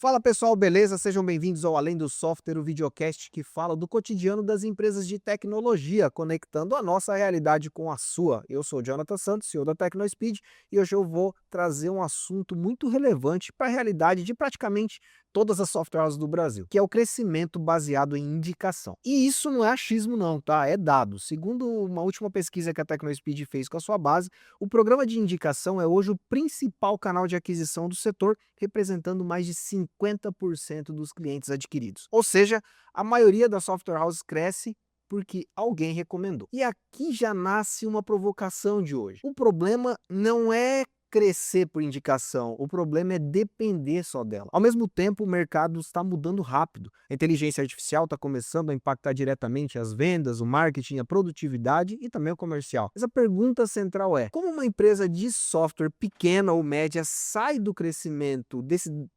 Fala pessoal, beleza? Sejam bem-vindos ao Além do Software, o videocast que fala do cotidiano das empresas de tecnologia, conectando a nossa realidade com a sua. Eu sou o Jonathan Santos, CEO da TecnoSpeed, e hoje eu vou trazer um assunto muito relevante para a realidade de praticamente todas as software houses do Brasil, que é o crescimento baseado em indicação. E isso não é achismo não, tá? É dado. Segundo uma última pesquisa que a TecnoSpeed fez com a sua base, o programa de indicação é hoje o principal canal de aquisição do setor, representando mais de 50% dos clientes adquiridos. Ou seja, a maioria das software houses cresce porque alguém recomendou. E aqui já nasce uma provocação de hoje. O problema não é crescer por indicação, o problema é depender só dela. Ao mesmo tempo, o mercado está mudando rápido. A inteligência artificial está começando a impactar diretamente as vendas, o marketing, a produtividade e também o comercial. Mas a pergunta central é: como uma empresa de software pequena ou média sai do crescimento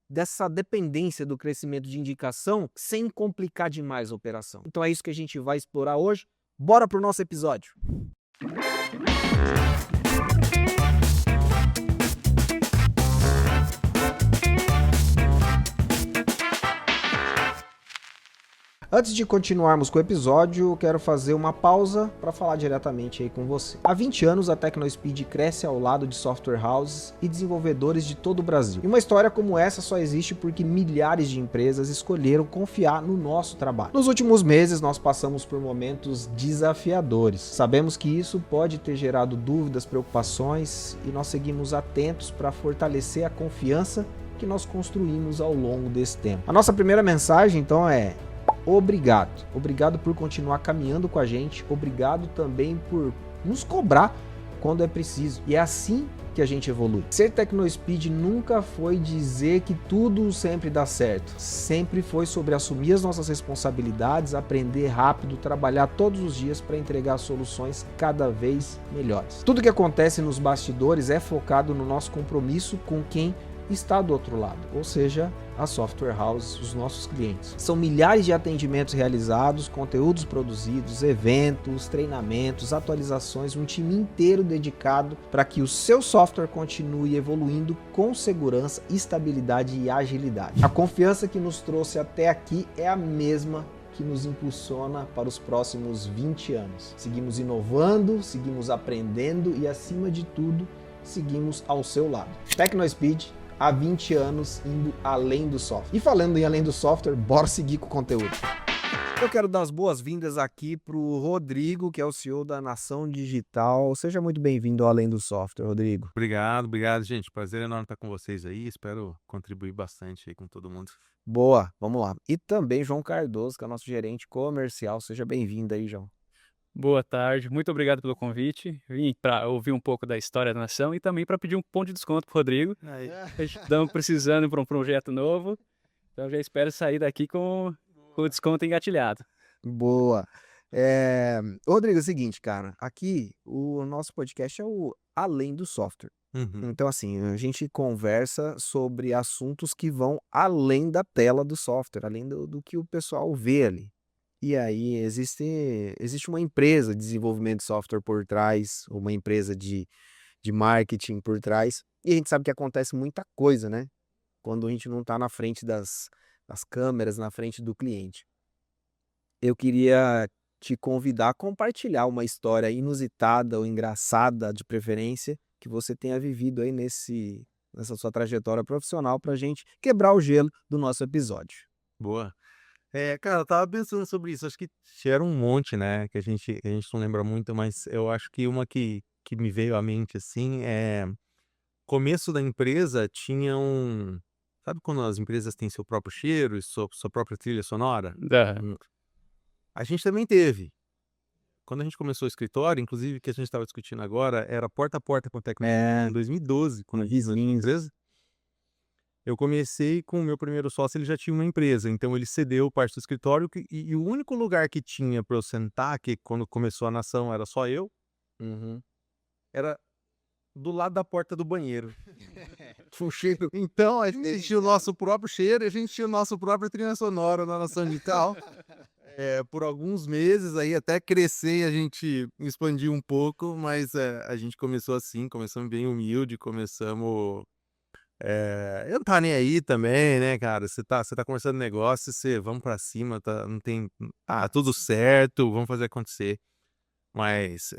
dessa dependência do crescimento de indicação sem complicar demais a operação? Então é isso que a gente vai explorar hoje. Bora pro nosso episódio. Antes de continuarmos com o episódio, eu quero fazer uma pausa para falar diretamente aí com você. Há 20 anos a TecnoSpeed cresce ao lado de software houses e desenvolvedores de todo o Brasil. E uma história como essa só existe porque milhares de empresas escolheram confiar no nosso trabalho. Nos últimos meses nós passamos por momentos desafiadores. Sabemos que isso pode ter gerado dúvidas, preocupações e nós seguimos atentos para fortalecer a confiança que nós construímos ao longo desse tempo. A nossa primeira mensagem então é: obrigado. Obrigado por continuar caminhando com a gente. Obrigado também por nos cobrar quando é preciso. E é assim que a gente evolui. Ser TecnoSpeed nunca foi dizer que tudo sempre dá certo. Sempre foi sobre assumir as nossas responsabilidades, aprender rápido, trabalhar todos os dias para entregar soluções cada vez melhores. Tudo que acontece nos bastidores é focado no nosso compromisso com quem está do outro lado, ou seja, a software house, os nossos clientes. São milhares de atendimentos realizados, conteúdos produzidos, eventos, treinamentos, atualizações, um time inteiro dedicado para que o seu software continue evoluindo com segurança, estabilidade e agilidade. A confiança que nos trouxe até aqui é a mesma que nos impulsiona para os próximos 20 anos. Seguimos inovando, seguimos aprendendo e, acima de tudo, seguimos ao seu lado. TecnoSpeed, há 20 anos indo além do software. E falando em além do software, bora seguir com o conteúdo. Eu quero dar as boas-vindas aqui para o Rodrigo, que é o CEO da Nação Digital. Seja muito bem-vindo ao Além do Software, Rodrigo. Obrigado, gente. Prazer enorme estar com vocês aí. Espero contribuir bastante aí com todo mundo. Boa, vamos lá. E também João Cardoso, que é o nosso gerente comercial. Seja bem-vindo aí, João. Boa tarde, muito obrigado pelo convite. Vim para ouvir um pouco da história da nação e também para pedir um cupom de desconto pro Rodrigo. Aí. Estamos precisando para um projeto novo, então já espero sair daqui com o desconto engatilhado. Boa. Rodrigo, é o seguinte, cara, aqui o nosso podcast é o Além do Software. Uhum. Então, assim, a gente conversa sobre assuntos que vão além da tela do software, além do que o pessoal vê ali. E aí existe uma empresa de desenvolvimento de software por trás, uma empresa de marketing por trás, e a gente sabe que acontece muita coisa, né? Quando a gente não está na frente das câmeras, na frente do cliente. Eu queria te convidar a compartilhar uma história inusitada ou engraçada, de preferência, que você tenha vivido aí nessa sua trajetória profissional para a gente quebrar o gelo do nosso episódio. Boa. Cara, eu tava pensando sobre isso. Acho que tiveram um monte, né? Que a gente não lembra muito, mas eu acho que uma que me veio à mente assim é começo da empresa tinha um. Sabe quando as empresas têm seu próprio cheiro e sua própria trilha sonora? Aham. Hum. A gente também teve. Quando a gente começou o escritório, inclusive, que a gente estava discutindo agora, era porta a porta com a tecnologia É, em 2012, quando a gente começou a vizinhos. empresa. Eu comecei com o meu primeiro sócio, ele já tinha uma empresa, então ele cedeu parte do escritório e o único lugar que tinha para eu sentar, que quando começou a nação era só eu, Uhum. era do lado da porta do banheiro. Um cheiro. Então a gente tinha o nosso próprio cheiro, e a gente tinha o nosso próprio trilha sonora na nação digital. Por alguns meses aí até crescer e a gente expandiu um pouco, mas a gente começou assim, começamos bem humilde, começamos Eu não tá nem aí também, né, cara? Você tá conversando negócio, vamos pra cima, tá, não tem. Ah, tudo certo, vamos fazer acontecer. Mas,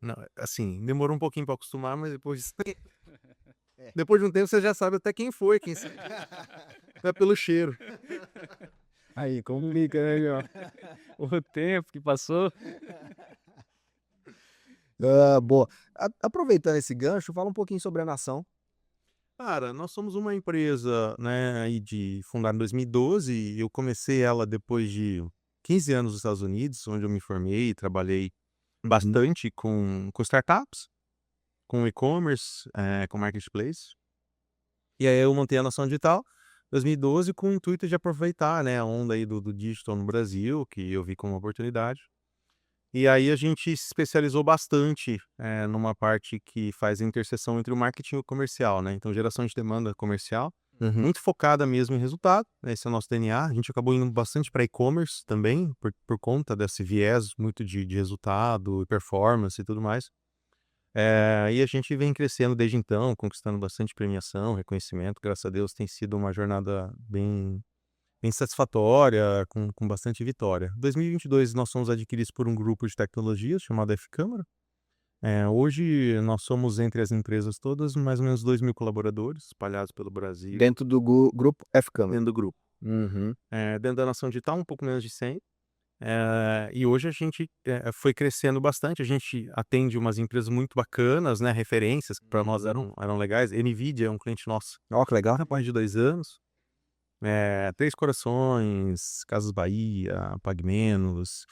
não, assim, demorou um pouquinho pra acostumar, mas depois, depois de um tempo você já sabe até quem foi, quem sabe. É pelo cheiro. Aí, complica, né, meu? O tempo que passou. Boa. Aproveitando esse gancho, fala um pouquinho sobre a Nação. Cara, nós somos uma empresa, né, aí fundada em 2012, e eu comecei ela depois de 15 anos nos Estados Unidos, onde eu me formei e trabalhei bastante com startups, com e-commerce, com marketplace. E aí eu montei a Nação Digital 2012 com o intuito de aproveitar, né, a onda aí do digital no Brasil, que eu vi como uma oportunidade. E aí a gente se especializou bastante, numa parte que faz a interseção entre o marketing e o comercial, né, então geração de demanda comercial, Uhum. muito focada mesmo em resultado, né, esse é o nosso DNA. A gente acabou indo bastante para e-commerce também, por conta desse viés muito de resultado, performance e tudo mais. E a gente vem crescendo desde então, conquistando bastante premiação, reconhecimento. Graças a Deus tem sido uma jornada bem satisfatória, com bastante vitória. Em 2022 nós fomos adquiridos por um grupo de tecnologias chamado F-Câmara. Hoje nós somos, entre as empresas todas, mais ou menos 2.000 colaboradores espalhados pelo Brasil, Dentro do grupo F-Câmara. dentro do grupo. Uhum. Dentro da Nação Digital, um pouco menos de 100. E hoje a gente foi crescendo bastante. A gente atende umas empresas muito bacanas, né, referências que para nós eram legais. NVIDIA é um cliente nosso Ó, que legal. há mais de 2 anos. Três Corações, Casas Bahia, Pague Menos,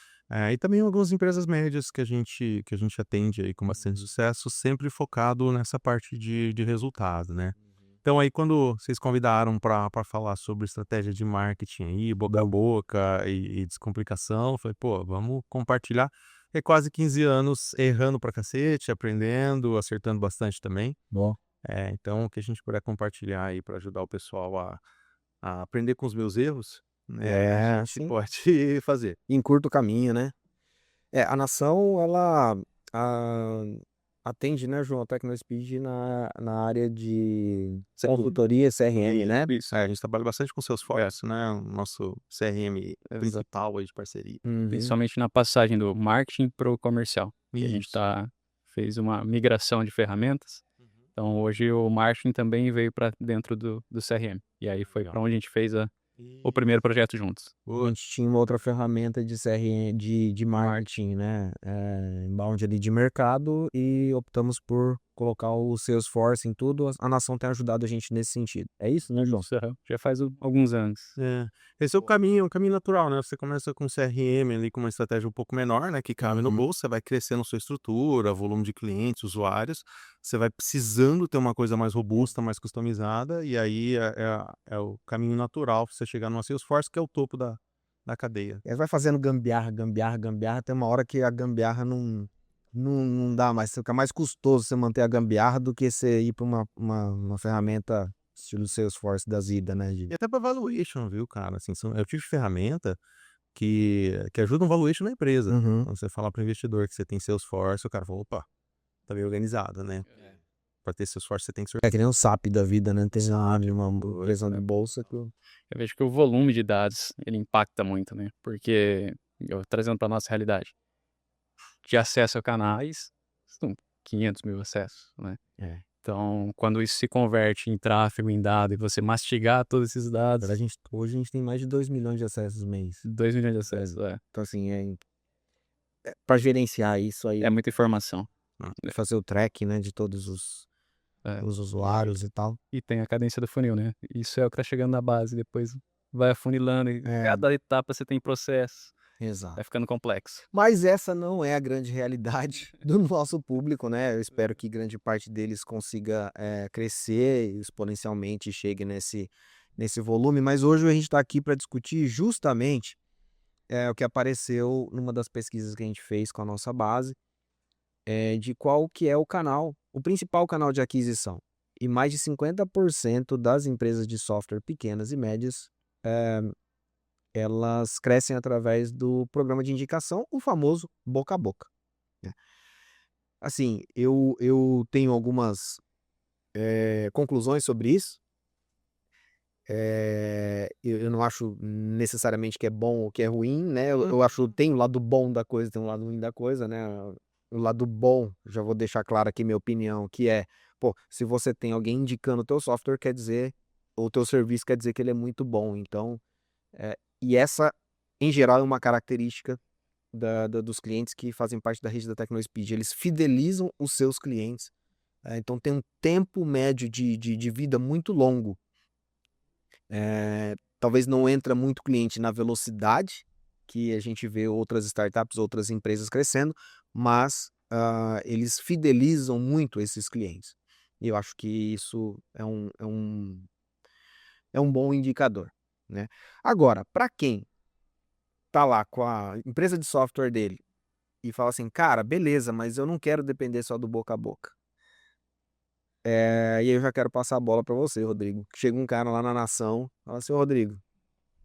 e também algumas empresas médias que a gente atende aí com bastante sucesso, sempre focado nessa parte de resultado, né. Então aí quando vocês convidaram para falar sobre estratégia de marketing aí, boca a boca e descomplicação, eu falei: "Pô, vamos compartilhar". É quase 15 anos errando pra cacete, aprendendo, acertando bastante também. Bom. Então o que a gente puder compartilhar aí para ajudar o pessoal a aprender com os meus erros, né, a gente Sim. pode fazer. Encurta o caminho, né? A Nação, ela ah, atende, né, João, a Tecnospeed na área de consultoria CRM, né? Isso, a gente trabalha bastante com Salesforce, né, o nosso CRM principal aí de parceria. Uhum. Principalmente na passagem do marketing para o comercial. Que a gente Isso. fez uma migração de ferramentas. Então hoje o marketing também veio para dentro do CRM. E aí foi Legal. para onde a gente fez o primeiro projeto juntos. A gente tinha uma outra ferramenta de CRM, de marketing, né? Inbound ali de mercado, e optamos por colocar o Salesforce em tudo. A Nação tem ajudado a gente nesse sentido. É isso, né, João? Isso, aham. Já faz alguns anos. Esse é o caminho natural, né, você começa com CRM ali, com uma estratégia um pouco menor, né, que cabe no bolso, você vai crescendo sua estrutura, volume de clientes, usuários, você vai precisando ter uma coisa mais robusta, mais customizada, e aí é o caminho natural pra você chegar numa Salesforce, que é o topo da cadeia. Vai fazendo gambiarra, gambiarra, gambiarra, tem uma hora que a gambiarra não dá mais, fica mais custoso você manter a gambiarra do que você ir para uma ferramenta estilo Salesforce da vida, né? E até para valuation, viu, cara, assim, é o tipo de ferramenta que ajuda um valuation na empresa. Uhum. Quando você fala para o investidor que você tem Salesforce, o cara fala: "Opa, tá bem organizado, né". Para ter Salesforce você tem que ser. É que nem um SAP da vida, né? Tem uma empresa de bolsa que... Eu vejo que o volume de dados, ele impacta muito, né? Porque, eu trazendo para nossa realidade, de acesso a canais, são 500 mil acessos, né? Então, quando isso se converte em tráfego, em dado, e você mastigar todos esses dados, Hoje a gente tem mais de 2 milhões de acessos mês. 2 milhões de acessos, Então, assim, para gerenciar isso aí, é muita informação. fazer o track, né, de todos os É. usuários e tal. E tem a cadência do funil, né? Isso é o que tá chegando na base, depois vai afunilando, e cada etapa você tem processo, Exato. vai ficando complexo. Mas essa não é a grande realidade do nosso público, né? Eu espero que grande parte deles consiga crescer exponencialmente e chegue nesse volume. Mas hoje a gente está aqui para discutir justamente o que apareceu numa das pesquisas que a gente fez com a nossa base, de qual que é o principal canal de aquisição. E mais de 50% das empresas de software pequenas e médias, elas crescem através do programa de indicação, o famoso boca a boca, né. Assim, eu tenho algumas conclusões sobre isso. Eu não acho necessariamente que é bom ou que é ruim, né? Eu acho que tem o lado bom da coisa, tem o lado ruim da coisa, né? O lado bom, já vou deixar claro aqui minha opinião, que é, pô, se você tem alguém indicando o teu software, quer dizer, ou o teu serviço quer dizer que ele é muito bom. Então, e essa, em geral, é uma característica dos clientes que fazem parte da rede da TecnoSpeed. Eles fidelizam os seus clientes. Então, tem um tempo médio de vida muito longo. Talvez não entra muito cliente na velocidade que a gente vê outras startups, outras empresas crescendo, mas eles fidelizam muito esses clientes. E eu acho que isso é um bom indicador, né? Agora, para quem tá lá com a empresa de software dele e fala assim, cara, beleza, mas eu não quero depender só do boca a boca. E aí eu já quero passar a bola para você, Rodrigo. Chega um cara lá na Nação, fala assim, Rodrigo,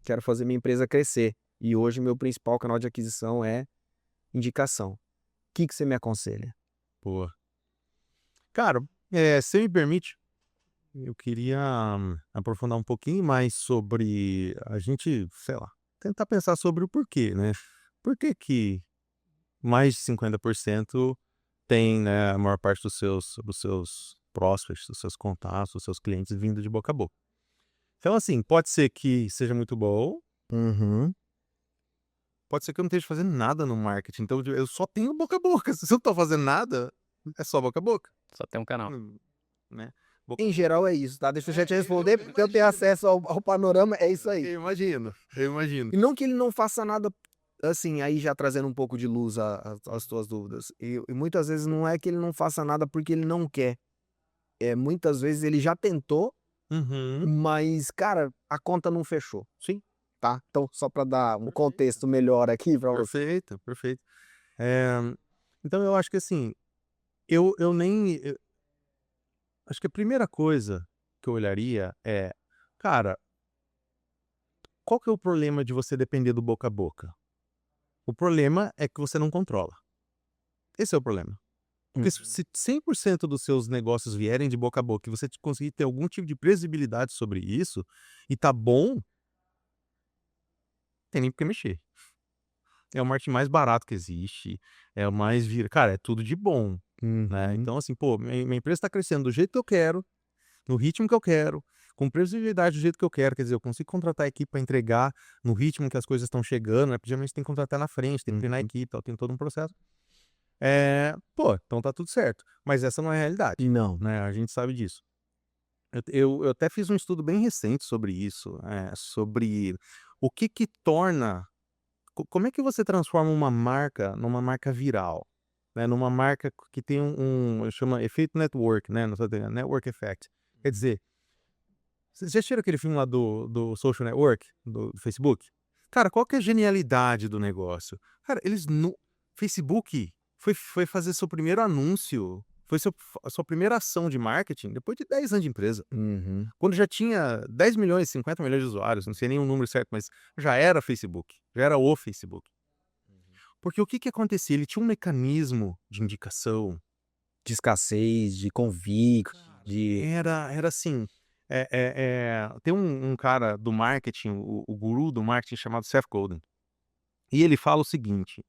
quero fazer minha empresa crescer. E hoje meu principal canal de aquisição é indicação. O que você me aconselha? Boa. Cara, se me permite, eu queria aprofundar um pouquinho mais sobre a gente, sei lá, tentar pensar sobre o porquê, né? Por que que mais de 50% tem, né, a maior parte dos seus prospects, dos seus contatos, dos seus clientes vindo de boca a boca? Então, assim, pode ser que seja muito bom, Uhum. pode ser que eu não esteja fazendo nada no marketing, então eu só tenho boca a boca. Se eu não tô fazendo nada, é só boca a boca, Só tem um canal. né? Boca Em a boca. geral é isso, tá? Deixa eu já te responder, porque eu tenho acesso ao panorama, é isso aí. Eu imagino. E não que ele não faça nada, assim, aí já trazendo um pouco de luz às tuas dúvidas. E muitas vezes não é que ele não faça nada porque ele não quer. Muitas vezes ele já tentou, Uhum. mas, cara, a conta não fechou, Sim, tá? Então, só para dar um contexto melhor aqui para você. perfeito, perfeito. Eh, então eu acho que assim, eu nem acho que a primeira coisa que eu olharia é, cara, qual que é o problema de você depender do boca a boca? O problema é que você não controla. Esse é o problema. Porque se 100% dos seus negócios vierem de boca a boca e você conseguir ter algum tipo de previsibilidade sobre isso, e tá bom, tem nem por que mexer. É o marketing mais barato que existe, é o mais cara, é tudo de bom, né. Uhum. Então assim, pô, minha empresa tá crescendo do jeito que eu quero, no ritmo que eu quero, com previsibilidade do jeito que eu quero, quer dizer, eu consigo contratar a equipe para entregar no ritmo que as coisas estão chegando, né, porque geralmente tem que contratar na frente, tem que treinar a equipe, tal, tem todo um processo. Pô, então tá tudo certo, mas essa não é a realidade, Não. né, a gente sabe disso. Eu até fiz um estudo bem recente sobre isso, sobre o que que torna como é que você transforma uma marca numa marca viral, né, numa marca que tem chama efeito network, né, network effect. Quer dizer, vocês já assistiram aquele filme lá do Social Network, do Facebook? Cara, qual que é a genialidade do negócio? Cara, eles no Facebook foi fazer seu primeiro anúncio, foi a sua primeira ação de marketing depois de 10 anos de empresa. Uhum. Quando já tinha 10 milhões, 50 milhões de usuários, não sei nem o número certo, mas já era Facebook, já era o Facebook. Porque o que que acontecia? Ele tinha um mecanismo de indicação. De escassez, de convite, de Era assim, tem um cara do marketing, o guru do marketing chamado Seth Godin, e ele fala o seguinte,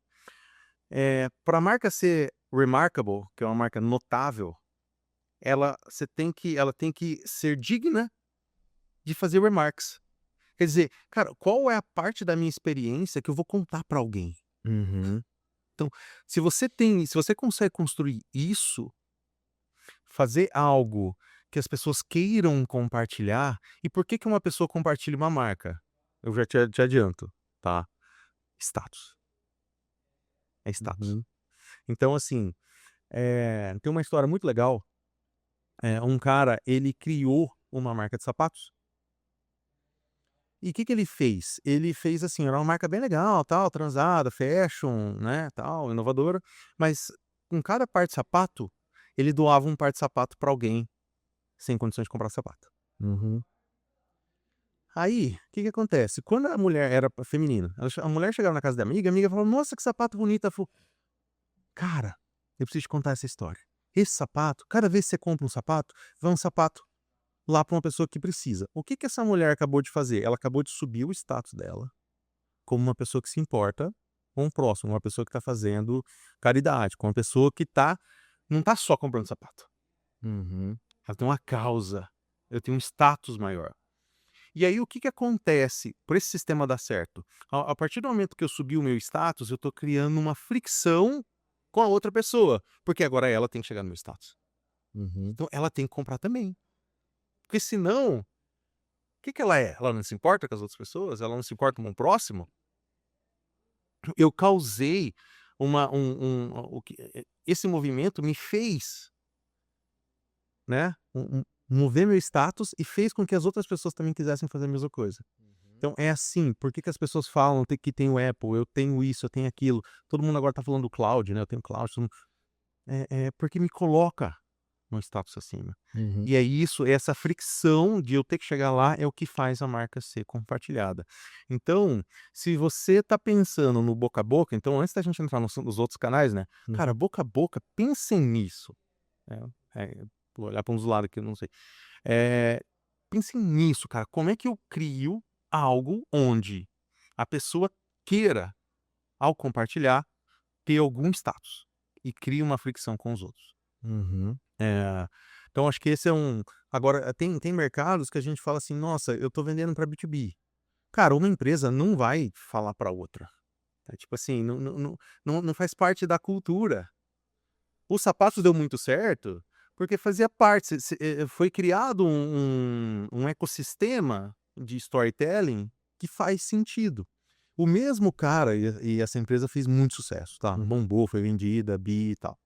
pra marca ser remarkable, que é uma marca notável, ela tem que ser digna de fazer remarks. Quer dizer, cara, qual é a parte da minha experiência que eu vou contar pra alguém? Uhum. Então, se você consegue construir isso, fazer algo que as pessoas queiram compartilhar, e por que que uma pessoa compartilha uma marca? Eu já te adianto, tá? Status. É status. Uhum. Então, assim, tem uma história muito legal, um cara, ele criou uma marca de sapatos, e o que que ele fez? Ele fez assim, era uma marca bem legal, tal, transada, fashion, né, tal, inovadora, mas com cada par de sapato, ele doava um par de sapato pra alguém sem condições de comprar sapato. Uhum. Aí, o que que acontece? Quando a mulher era feminina, a mulher chegava na casa da amiga, a amiga falava: "Nossa, que sapato bonito", ela falou: "Cara, eu preciso te contar essa história". esse sapato, cada vez que você compra um sapato, vai um sapato lá para uma pessoa que precisa. O que que essa mulher acabou de fazer? Ela acabou de subir o status dela como uma pessoa que se importa com o próximo, uma pessoa que está fazendo caridade, com uma pessoa que não tá só comprando sapato. Uhum. Ela tem uma causa, eu tenho um status maior. E aí o que que acontece por esse sistema dar certo? A partir do momento que eu subi o meu status, eu estou criando uma fricção com a outra pessoa, porque agora ela tem que chegar no meu status. Uhum. Então ela tem que comprar também. Porque senão, o que que ela é? Ela não se importa com as outras pessoas? Ela não se importa com o próximo? Eu causei esse movimento me fez, né, mover meu status e fez com que as outras pessoas também quisessem fazer a mesma coisa. Então é assim, por que que as pessoas falam que tem o Apple, eu tenho isso, eu tenho aquilo, todo mundo agora tá falando do cloud, né, eu tenho cloud, todo mundo porque me coloca no status acima. Uhum. E é isso, essa fricção de eu ter que chegar lá é o que faz a marca ser compartilhada. Então, se você tá pensando no boca a boca, então antes da gente entrar nos outros canais, né, cara, Uhum. boca a boca, pensem nisso. Vou olhar para uns lados aqui, eu não sei. Eh, Pensem nisso, cara, como é que eu crio algo onde a pessoa queira, ao compartilhar, ter algum status e cria uma fricção com os outros. Uhum. Eh, então acho que esse é um agora tem mercados que a gente fala assim: "Nossa, eu tô vendendo para B2B". Cara, uma empresa não vai falar para outra. É tipo assim, não faz parte da cultura. O sapatos deu muito certo, porque fazia parte, foi criado um ecossistema de storytelling que faz sentido. O mesmo cara e essa empresa fez muito sucesso, tá, Uhum. bombou, foi vendida, bi e tal.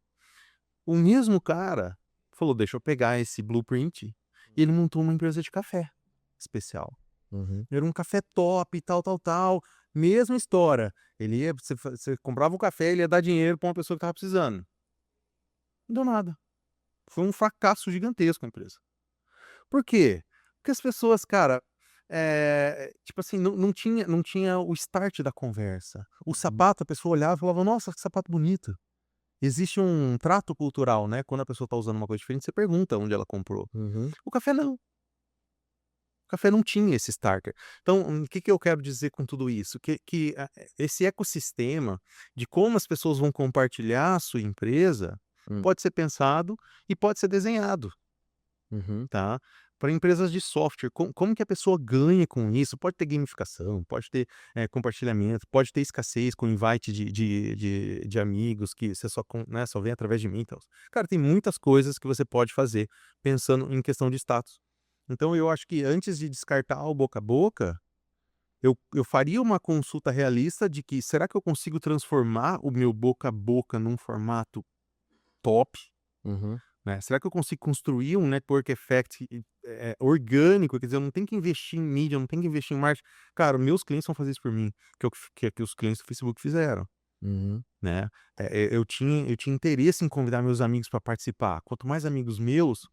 O mesmo cara falou: "Deixa eu pegar esse blueprint", e ele montou uma empresa de café especial. Uhum. Era um café top, tal, tal, tal, mesma história. Ele ia você comprava o café, ele ia dar dinheiro pra uma pessoa que estava precisando. Não deu nada. Foi um fracasso gigantesco a empresa. Por quê? Porque as pessoas, cara, tipo assim, não tinha o start da conversa. O Uhum. sapato, a pessoa olhava e falava: "Nossa, que sapato bonito". Existe um trato cultural, né, quando a pessoa tá usando uma coisa diferente, você pergunta onde ela comprou. Uhum. O café não. O café não tinha esse starter. Então, o que que eu quero dizer com tudo isso? Esse ecossistema de como as pessoas vão compartilhar a sua empresa, Hum. pode ser pensado e pode ser desenhado. Uhum. Tá? Para empresas de software, como que a pessoa ganha com isso? Pode ter gamificação, pode ter, compartilhamento, pode ter escassez com invite de amigos que você só vem através de mim, então. Cara, tem muitas coisas que você pode fazer pensando em questão de status. Então eu acho que antes de descartar o boca a boca, eu faria uma consulta realista de que será que eu consigo transformar o meu boca a boca num formato top? Uhum. Né, será que eu consigo construir um network effect, orgânico? Quer dizer, eu não tenho que investir em mídia, eu não tenho que investir em marketing. Cara, meus clientes vão fazer isso por mim, que os clientes do Facebook fizeram, Uhum. né. Eu tinha interesse em convidar meus amigos para participar. Quanto mais amigos meus,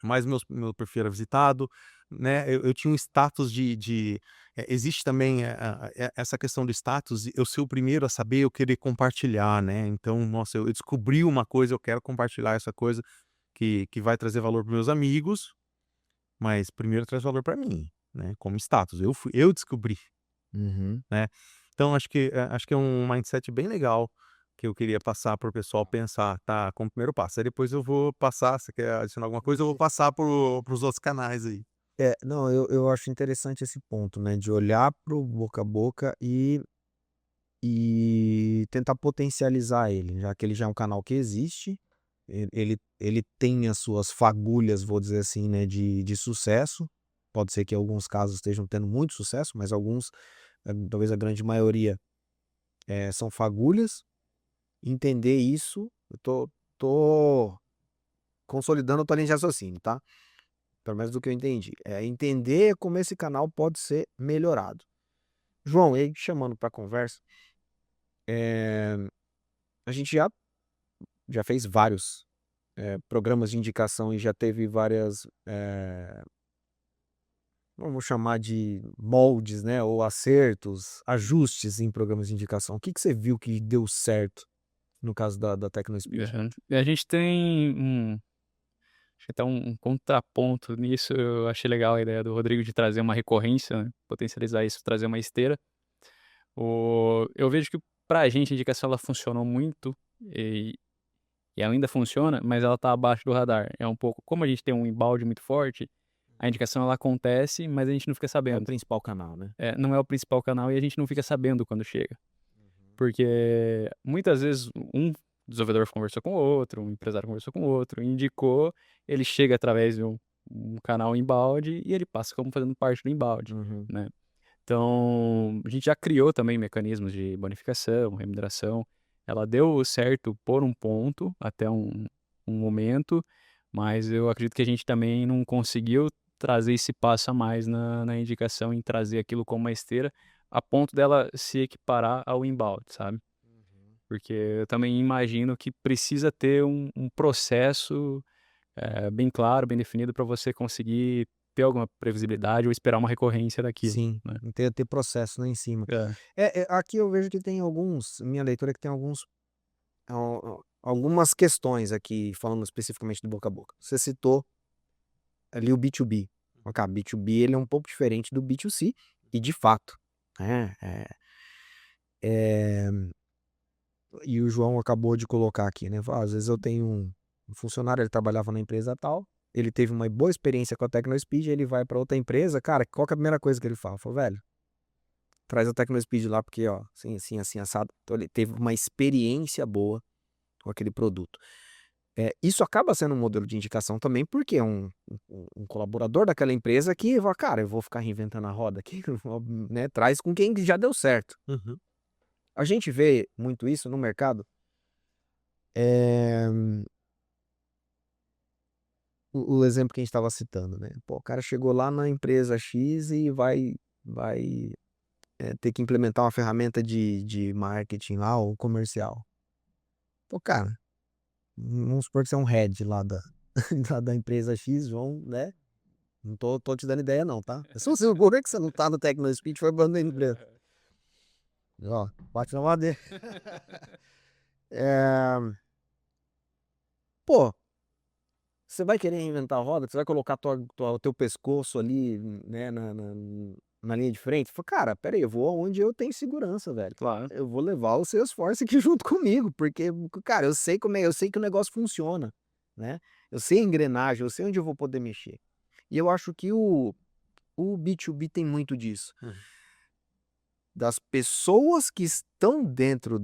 mais meu perfil era visitado, né, eu tinha um status existe também essa questão do status, eu ser o primeiro a saber, eu querer compartilhar, né, então, nossa, eu descobri uma coisa, eu quero compartilhar essa coisa que vai trazer valor para meus amigos, mas primeiro traz valor para mim, né, como status, eu descobri, Uhum. né. Então acho que é um mindset bem legal que eu queria passar para o pessoal pensar, tá, como primeiro passo. Aí depois eu vou passar, você quer adicionar alguma coisa, eu vou passar para os outros canais aí. Não, eu acho interessante esse ponto, né, de olhar para o boca a boca e tentar potencializar ele, já que ele já é um canal que existe, ele tem as suas fagulhas, vou dizer assim, né, de sucesso. Pode ser que alguns casos estejam tendo muito sucesso, mas alguns, talvez a grande maioria, são fagulhas. Entender isso, eu tô consolidando a tua linha de raciocínio, tá? Pelo menos do que eu entendi. É entender como esse canal pode ser melhorado. João, e aí chamando para conversa, eh, a gente já fez vários, programas de indicação e já teve várias, vamos chamar de moldes, né, ou acertos, ajustes em programas de indicação. O que que você viu que deu certo? no caso da TecnoSpeed. E a gente tem acho que até um contraponto nisso. Eu achei legal a ideia do Rodrigo de trazer uma recorrência, né, potencializar isso, trazer uma esteira. Eu vejo que pra gente a indicação ela funcionou muito e ainda funciona, mas ela tá abaixo do radar. É um pouco como a gente tem um embalde muito forte, a indicação ela acontece, mas a gente não fica É o sabendo. principal canal, né? Não é o principal canal e a gente não fica sabendo quando chega. Porque muitas vezes um desenvolvedor conversou com o outro, um empresário conversou com o outro, indicou, ele chega através de um canal inbound e ele passa como fazendo parte do inbound, Uhum. né? Então, a gente já criou também mecanismos de bonificação, remuneração. Ela deu certo por um ponto, até um momento, mas eu acredito que a gente também não conseguiu trazer esse passo a mais na indicação, em trazer aquilo como uma esteira, a ponto dela se equiparar ao inbound, sabe? Porque eu também imagino que precisa ter um processo bem claro, bem definido, para você conseguir ter alguma previsibilidade ou esperar uma recorrência daquilo, Sim, né? ter processo lá em cima. É. Aqui eu vejo que tem minha leitura é que tem algumas questões aqui, falando especificamente do boca a boca. Você citou ali o B2B. Ok, B2B ele é um pouco diferente do B2C, e de fato, né? E o João acabou de colocar aqui, né? Às vezes eu tenho um funcionário, ele trabalhava na empresa tal, ele teve uma boa experiência com a TecnoSpeed, ele vai para outra empresa, cara, qual que é a primeira coisa que ele fala? Fala, velho, traz a TecnoSpeed lá, porque, ó, assim, assim, assado. Então, ele teve uma experiência boa com aquele produto. Isso acaba sendo um modelo de indicação também, porque é um colaborador daquela empresa que fala, cara, eu vou ficar reinventando a roda aqui, né? Traz com quem já deu certo. Uhum. A gente vê muito isso no mercado. É, o exemplo que a gente estava citando, né? Pô, o cara chegou lá na empresa X e vai ter que implementar uma ferramenta de marketing lá, ou comercial. Pô, cara, vamos supor que você é um head lá da empresa X, João, né? Não tô te dando ideia não, tá? É só seguro que você não tá no TecnoSpeed, foi pra outra empresa. Ó, bate na madeira. Pô, você vai querer inventar a roda? Você vai colocar o teu pescoço ali, né, na linha de frente? Fala, cara, pera aí, eu vou aonde eu tenho segurança, velho. Claro. Eu vou levar o Salesforce aqui junto comigo, porque, cara, eu sei eu sei que o negócio funciona, né? Eu sei a engrenagem, eu sei onde eu vou poder mexer. E eu acho que o B2B tem muito disso. Das pessoas que estão dentro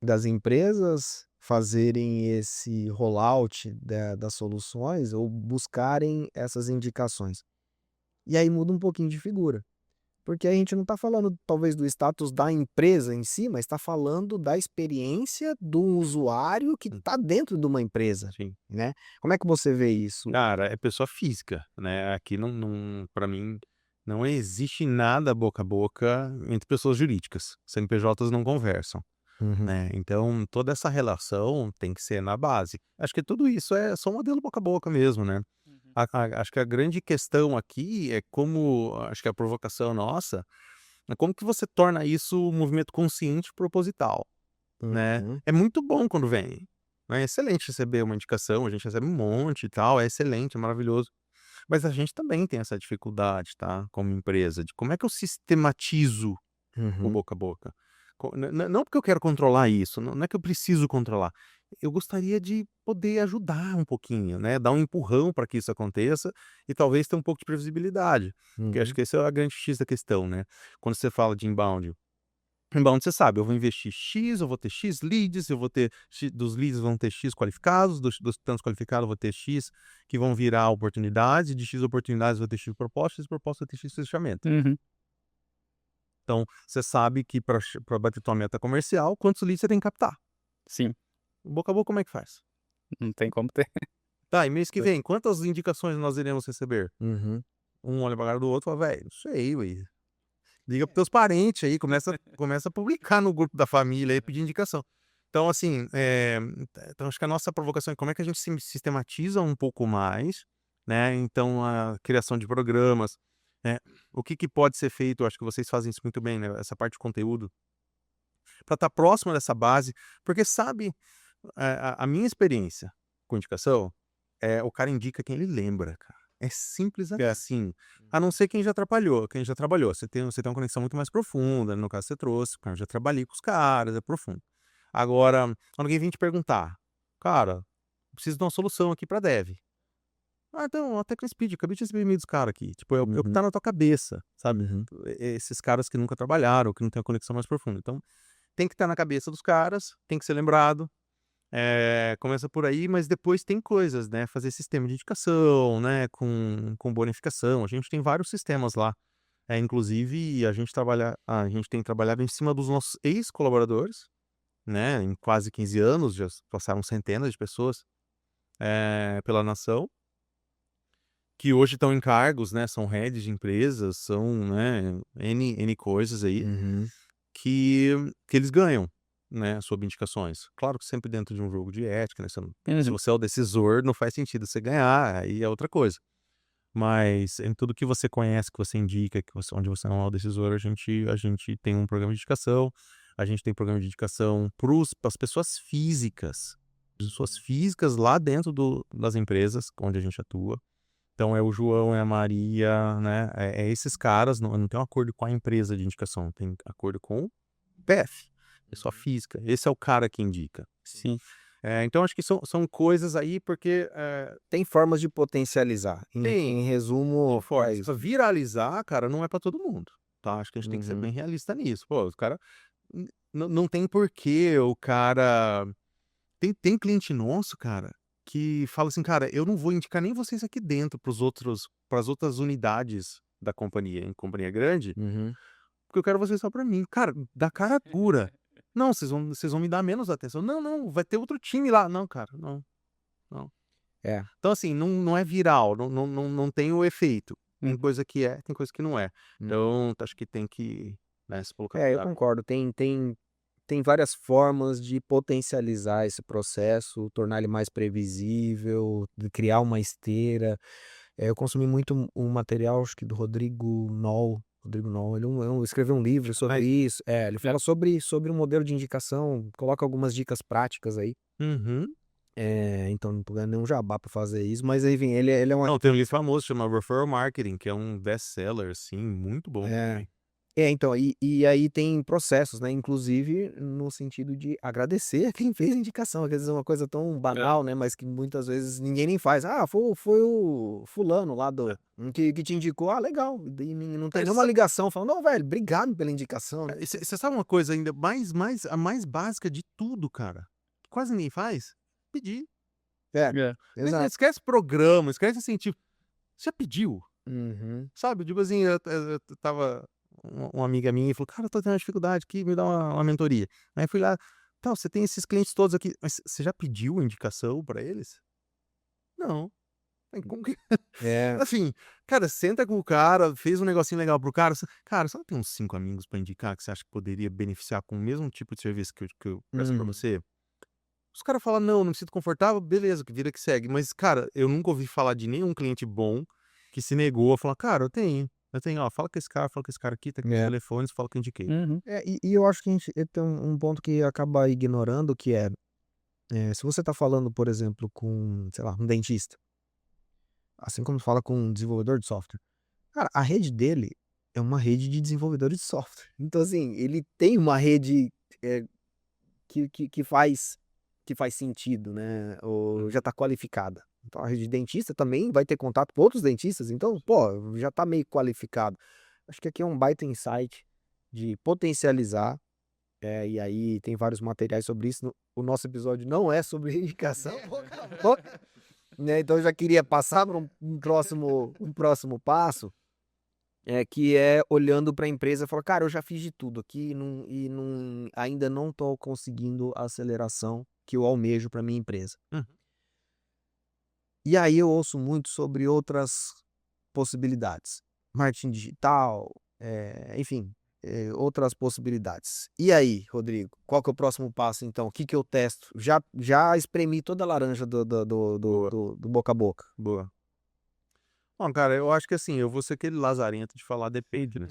das empresas fazerem esse rollout das soluções ou buscarem essas indicações. E aí muda um pouquinho de figura. Porque a gente não está falando talvez do status da empresa em si, mas está falando da experiência do usuário que está dentro de uma empresa, Sim. né? Como é que você vê isso? Cara, é pessoa física, né? Aqui para mim, não existe nada boca a boca entre pessoas jurídicas. CNPJs não conversam, Uhum. né? Então, toda essa relação tem que ser na base. Acho que tudo isso é só modelo boca a boca mesmo, né? Acho que a grande questão aqui é acho que a provocação nossa é como que você torna isso um movimento consciente e proposital, né? Uhum. É muito bom quando vem, né? É excelente receber uma indicação, a gente recebe um monte e tal, é excelente, é maravilhoso. Mas a gente também tem essa dificuldade, tá? Como empresa, de como é que eu sistematizo o Uhum. boca a boca. Não porque eu quero controlar isso, não é que eu preciso controlar. Eu gostaria de poder ajudar um pouquinho, né? Dar um empurrão para que isso aconteça e talvez ter um pouco de previsibilidade. Porque acho Uhum. que esse é a grande X da questão, né? Quando você fala de inbound você sabe, eu vou investir X, eu vou ter X leads, eu vou ter dos leads vão ter X qualificados, dos tantos qualificados eu vou ter X que vão virar oportunidades, de X oportunidades eu vou ter X propostas, propostas eu vou ter X fechamento. Uhum. Então, você sabe que para bater tua meta comercial, quantos leads você tem que captar. Sim, Boca a boca, como é que faz? não tem como ter. Tá, e mês que vem, quantas indicações nós iremos receber? Uhum. Um olha pra cara do outro e fala, velho, não sei, ué. Liga pros teus parentes aí, começa a publicar no grupo da família aí, pedir indicação. Então, assim, então acho que a nossa provocação é como é que a gente se sistematiza um pouco mais, né? Então, a criação de programas, o que pode ser feito, acho que vocês fazem isso muito bem, né? Essa parte de conteúdo. para estar próximo dessa base, porque sabe, a minha experiência com indicação o cara indica quem ele lembra, cara. É simples assim. A não ser quem já trabalhou. Quem já trabalhou, você tem uma conexão muito mais profunda. No caso, você trouxe, cara, eu já trabalhei com os caras, é profundo. Agora, quando alguém vem te perguntar, cara, preciso de uma solução aqui para dev. Então, até que Speed, acabei de receber e-mail dos caras aqui. Tipo, é o que tá na tua cabeça, sabe? Esses caras que nunca trabalharam, que não tem uma conexão mais profunda. Então, tem que estar na cabeça dos caras, tem que ser lembrado. Começa por aí, mas depois tem coisas, né? Fazer sistema de indicação, né? Com bonificação. A gente tem vários sistemas lá. Inclusive, a gente tem trabalhado em cima dos nossos ex-colaboradores, né? Em quase 15 anos, já passaram centenas de pessoas pela nação, que hoje estão em cargos, né? São heads de empresas, são, né? N coisas aí, que eles ganham, né? Sob indicações. Claro que sempre dentro de um jogo de ética, né? Se você é o decisor, não faz sentido você ganhar, aí é outra coisa. Mas em tudo que você conhece, que você indica, onde você não é o decisor, a gente tem um programa de indicação, a gente tem programa de indicação para as pessoas físicas lá dentro das empresas onde a gente atua. Então é o João, é a Maria, né? É esses caras, não tem um acordo com a empresa de indicação, tem acordo com o PF, pessoa física. Esse é o cara que indica. Sim. Então acho que são coisas aí, porque Tem formas de potencializar. Tem. Em resumo, faz. viralizar, cara, não é pra todo mundo, tá? Acho que a gente tem que ser bem realista nisso. Pô, os cara não tem porquê o cara tem cliente nosso, cara, que fala assim: "Cara, eu não vou indicar nem vocês aqui dentro para as outras unidades da companhia, em companhia grande, porque eu quero vocês só pra mim". Cara, dá cara dura. "Não, vocês vão me dar menos atenção". "Não, vai ter outro time lá". "Não, cara, não". Então, assim, não é viral, não tem o efeito. Tem coisa que tem coisa que não é. Então, acho que tem que, né, se colocar Eu cuidado. concordo. Tem várias formas de potencializar esse processo, tornar ele mais previsível, de criar uma esteira. Eu consumi muito um material, acho que do Rodrigo Noll. Rodrigo Noll, ele escreveu um livro sobre isso. Ele fala sobre o modelo de indicação, coloca algumas dicas práticas aí. Uhum. Então não tô ganhando nenhum jabá pra fazer isso, mas enfim, ele é uma. Não, tem um livro famoso, chama Referral Marketing, que é um best-seller, assim, muito bom também. Então, e aí tem processos, né? Inclusive no sentido de agradecer a quem fez a indicação. Às vezes é uma coisa tão banal, né? Mas que muitas vezes ninguém nem faz. Foi o fulano lá que te indicou. Legal. E não tem nenhuma ligação falando, não, velho, obrigado pela indicação. Né? Você sabe uma coisa ainda a mais básica de tudo, cara? Que quase ninguém faz? Pedir. Exato. Esquece programa, esquece assim, tipo, você já pediu? Sabe? Tipo assim, eu tava. Uma amiga minha falou: "Cara, eu tô tendo uma dificuldade aqui, me dá uma mentoria". Aí eu fui lá: "Então, você tem esses clientes todos aqui, mas você já pediu indicação pra eles?" "Não". Como que assim, cara, senta com o cara, fez um negocinho legal pro cara, cara, você não tem uns 5 amigos pra indicar que você acha que poderia beneficiar com o mesmo tipo de serviço que eu presto pra você? Os caras falam: "Não, não me sinto confortável", beleza, que vida que segue. Mas, cara, eu nunca ouvi falar de nenhum cliente bom que se negou a falar: "Cara, eu tenho, ó, fala com esse cara aqui, tá aqui os telefones, fala que eu indiquei". E eu acho que a gente tem um ponto que acaba ignorando, que se você tá falando, por exemplo, com, sei lá, um dentista, assim como fala com um desenvolvedor de software, cara, a rede dele é uma rede de desenvolvedores de software. Então, assim, ele tem uma rede que faz sentido, né? Ou já tá qualificada. Então, a rede de dentista também vai ter contato com outros dentistas. Então, pô, já tá meio qualificado. Acho que aqui é um baita insight de potencializar. E aí tem vários materiais sobre isso. O nosso episódio não é sobre indicação. Né? Então eu já queria passar para um próximo passo, que é olhando para a empresa e falar, cara, eu já fiz de tudo aqui ainda não estou conseguindo a aceleração que eu almejo para minha empresa. E aí eu ouço muito sobre outras possibilidades. Marketing digital, enfim, outras possibilidades. E aí, Rodrigo, qual que é o próximo passo então? O que eu testo? Já espremi toda a laranja do boca a boca. Boa. Bom, cara, eu acho que assim, eu vou ser aquele lazarento de falar depende, né?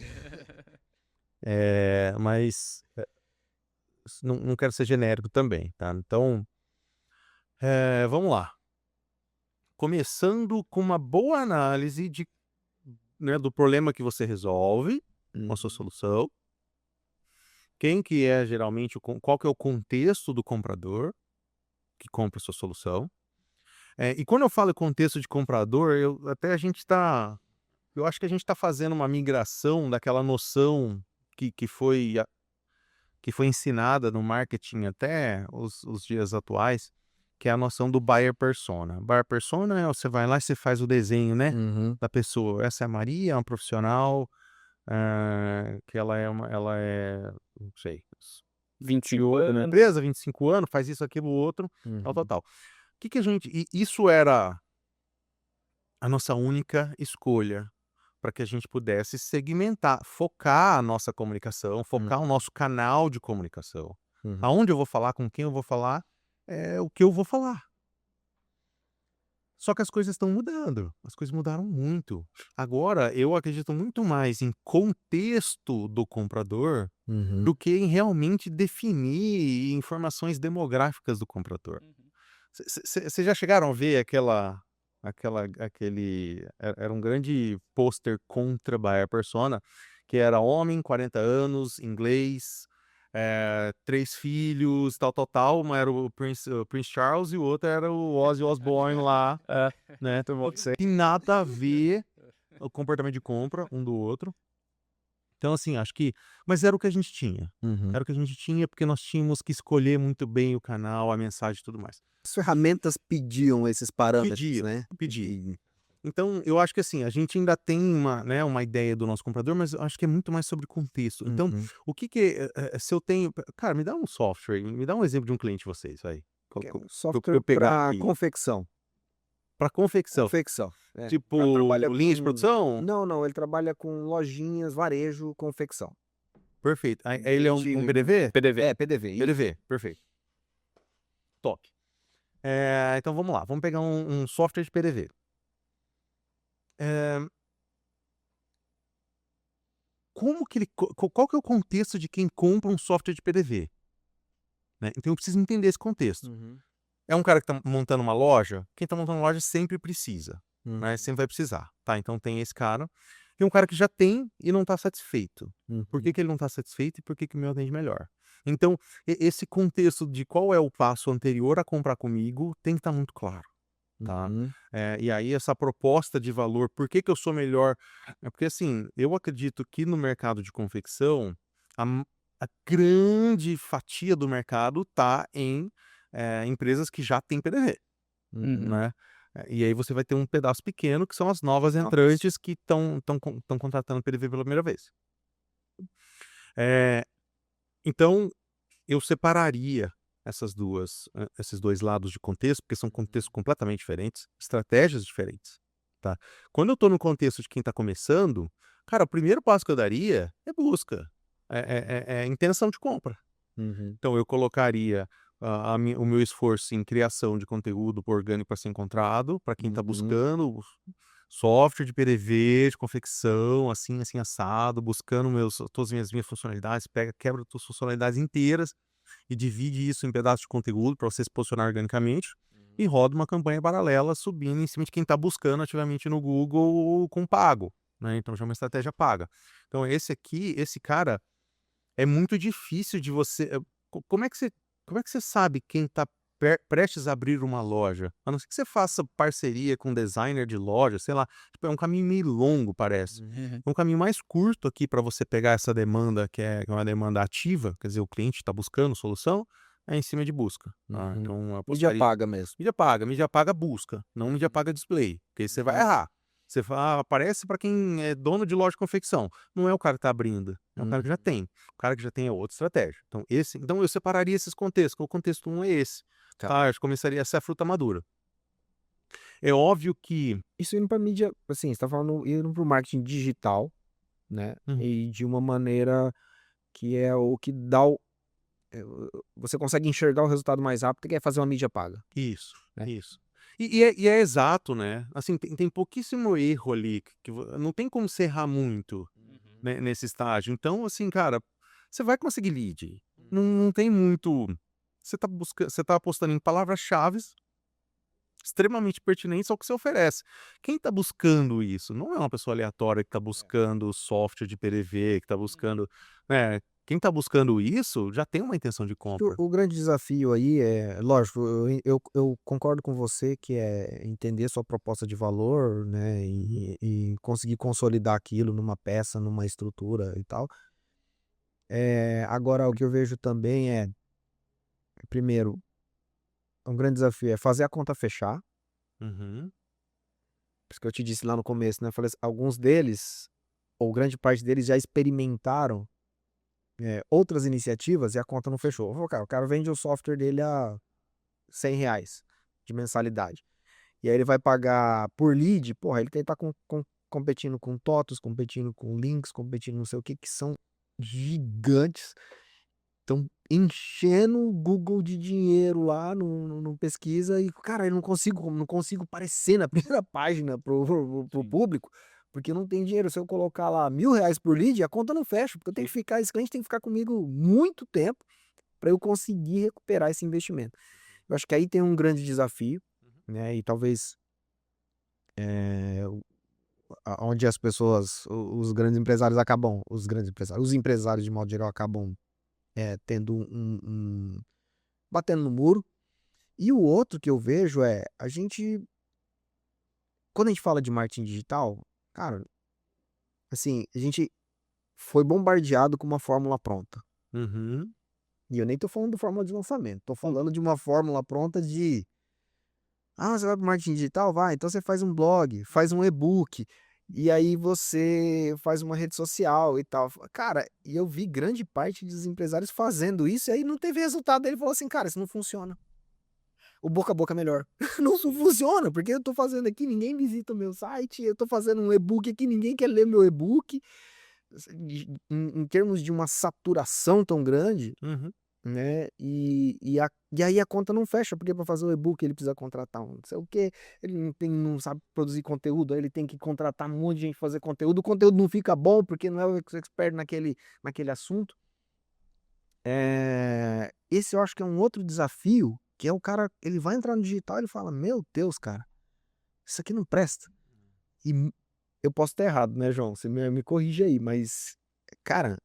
Mas não quero ser genérico também, tá? Então, vamos lá. Começando com uma boa análise né, do problema que você resolve com a sua solução. Quem que é geralmente, qual que é o contexto do comprador que compra a sua solução. E quando eu falo contexto de comprador, eu acho que a gente está fazendo uma migração daquela noção que foi ensinada no marketing até os dias atuais, que é a noção do buyer persona. Buyer persona é você vai lá e você faz o desenho, né, da pessoa. Essa é a Maria, é uma profissional, que ela é, não sei, 25 na anos. empresa, 25 anos, faz isso, aquilo, outro, tal. Isso era a nossa única escolha para que a gente pudesse segmentar, focar a nossa comunicação, focar o nosso canal de comunicação. Aonde eu vou falar, com quem eu vou falar, é o que eu vou falar. Só que as coisas estão mudando, as coisas mudaram muito. Agora, eu acredito muito mais em contexto do comprador do que em realmente definir informações demográficas do comprador. Vocês já chegaram a ver era um grande pôster contra buyer persona, que era homem, 40 anos, inglês, 3 filhos, tal. Um era o Prince Charles e o outro era o Ozzy Osbourne lá, né? Não tem nada a ver o comportamento de compra um do outro. Então, assim, acho que... Mas era o que a gente tinha. Era o que a gente tinha porque nós tínhamos que escolher muito bem o canal, a mensagem e tudo mais. As ferramentas pediam esses parâmetros, né? Pedia. Então, eu acho que assim, a gente ainda tem uma ideia do nosso comprador, mas eu acho que é muito mais sobre contexto. Então, o que se eu tenho... Cara, me dá um software, me dá um exemplo de um cliente de vocês aí. Software para confecção. Para confecção. Confecção. Tipo, linha de produção? Não, ele trabalha com lojinhas, varejo, confecção. Perfeito. Aí ele é um PDV? PDV. PDV. PDV, perfeito. Top. Então vamos lá, vamos pegar um software de PDV. Qual que é o contexto de quem compra um software de PDV? Né? Então eu preciso entender esse contexto. É um cara que está montando uma loja? Quem está montando uma loja sempre precisa, né? Sempre vai precisar, tá? Então tem esse cara. Tem um cara que já tem e não está satisfeito. Por que ele não está satisfeito e por que o meu atende melhor? Então, esse contexto de qual é o passo anterior a comprar comigo tem que estar muito claro, tá? E aí essa proposta de valor, por que eu sou melhor? Porque assim, eu acredito que no mercado de confecção, a grande fatia do mercado está em empresas que já têm PDV, né? E aí você vai ter um pedaço pequeno que são as novas entrantes que estão contratando PDV pela primeira vez. Então, eu separaria esses dois lados de contexto, porque são contextos completamente diferentes, estratégias diferentes, tá? Quando eu estou no contexto de quem está começando, cara, o primeiro passo que eu daria é busca, intenção de compra. Então, eu colocaria o meu esforço em criação de conteúdo orgânico para ser encontrado, para quem está buscando software de PDV, de confecção, assim, assado, buscando todas as minhas funcionalidades, quebra as funcionalidades inteiras e divide isso em pedaços de conteúdo para você se posicionar organicamente e roda uma campanha paralela subindo em cima de quem está buscando ativamente no Google com pago, né? Então já é uma estratégia paga. Então esse cara, é muito difícil de você... Como é que você sabe quem está prestes a abrir uma loja? A não ser que você faça parceria com um designer de loja, sei lá. Tipo, é um caminho meio longo, parece. É um caminho mais curto aqui para você pegar essa demanda, que é uma demanda ativa, quer dizer, o cliente está buscando solução, é em cima de busca. Tá? Então, Mídia paga mesmo. Mídia paga busca, não mídia paga display, porque você vai errar. Você fala, aparece para quem é dono de loja de confecção. Não é o cara que está abrindo, é o cara que já tem. O cara que já tem é outra estratégia. Então eu separaria esses contextos. O contexto 1 é esse. Tá? Eu começaria a ser a fruta madura. É óbvio que... Isso indo para mídia, assim, você está falando indo para o marketing digital, né? E de uma maneira que é o que dá você consegue enxergar o resultado mais rápido, que é fazer uma mídia paga. Isso, isso. E é exato, né? Assim, tem pouquíssimo erro ali, que não tem como você errar muito, né, nesse estágio. Então, assim, cara, você vai conseguir lead. não tem muito. Você tá apostando em palavras-chave extremamente pertinentes ao que você oferece. Quem está buscando isso? Não é uma pessoa aleatória que está buscando software de PDV, que está buscando, né? Quem está buscando isso já tem uma intenção de Acho que compra. o grande desafio aí é, lógico, eu concordo com você que é entender sua proposta de valor, né, e conseguir consolidar aquilo numa peça, numa estrutura e tal. Agora, o que eu vejo também é, primeiro, um grande desafio é fazer a conta fechar. Uhum. Por isso que eu te disse lá no começo, né? Falei assim, alguns deles, ou grande parte deles, já experimentaram outras iniciativas e a conta não fechou. Eu falei, cara, o cara vende o software dele a R$ 100 de mensalidade. E aí ele vai pagar por lead, porra, ele tem que estar competindo com TOTOS, competindo com Links, competindo não sei o que são gigantes. Estão enchendo o Google de dinheiro lá no pesquisa e, cara, eu não consigo aparecer na primeira página pro Sim. público, porque eu não tenho dinheiro. Se eu colocar lá R$ 1.000 por lead, a conta não fecha, porque eu tenho que ficar, esse cliente tem que ficar comigo muito tempo para eu conseguir recuperar esse investimento. Eu acho que aí tem um grande desafio, né? E talvez onde as pessoas, os grandes empresários acabam, os empresários de modo geral acabam tendo batendo no muro. E o outro que eu vejo é, quando a gente fala de marketing digital, cara, assim, a gente foi bombardeado com uma fórmula pronta. Uhum. E eu nem tô falando de fórmula de lançamento, tô falando de uma fórmula pronta de, você vai pro marketing digital? Vai, então você faz um blog, faz um e-book, e aí você faz uma rede social e tal. Cara, e eu vi grande parte dos empresários fazendo isso, e aí não teve resultado. Ele falou assim, cara, isso não funciona. O boca a boca é melhor. Não funciona, porque eu tô fazendo aqui, ninguém visita o meu site, eu tô fazendo um e-book aqui, ninguém quer ler meu e-book. Em termos de uma saturação tão grande, Uhum. né? E aí a conta não fecha, porque para fazer o e-book ele precisa contratar um não sei o quê, ele não sabe produzir conteúdo, aí ele tem que contratar um monte de gente pra fazer conteúdo, o conteúdo não fica bom porque não é o expert naquele assunto. Esse eu acho que é um outro desafio, que é o cara, ele vai entrar no digital e ele fala, meu Deus, cara, isso aqui não presta. E eu posso estar errado, né, João? Você me corrige aí, mas, cara,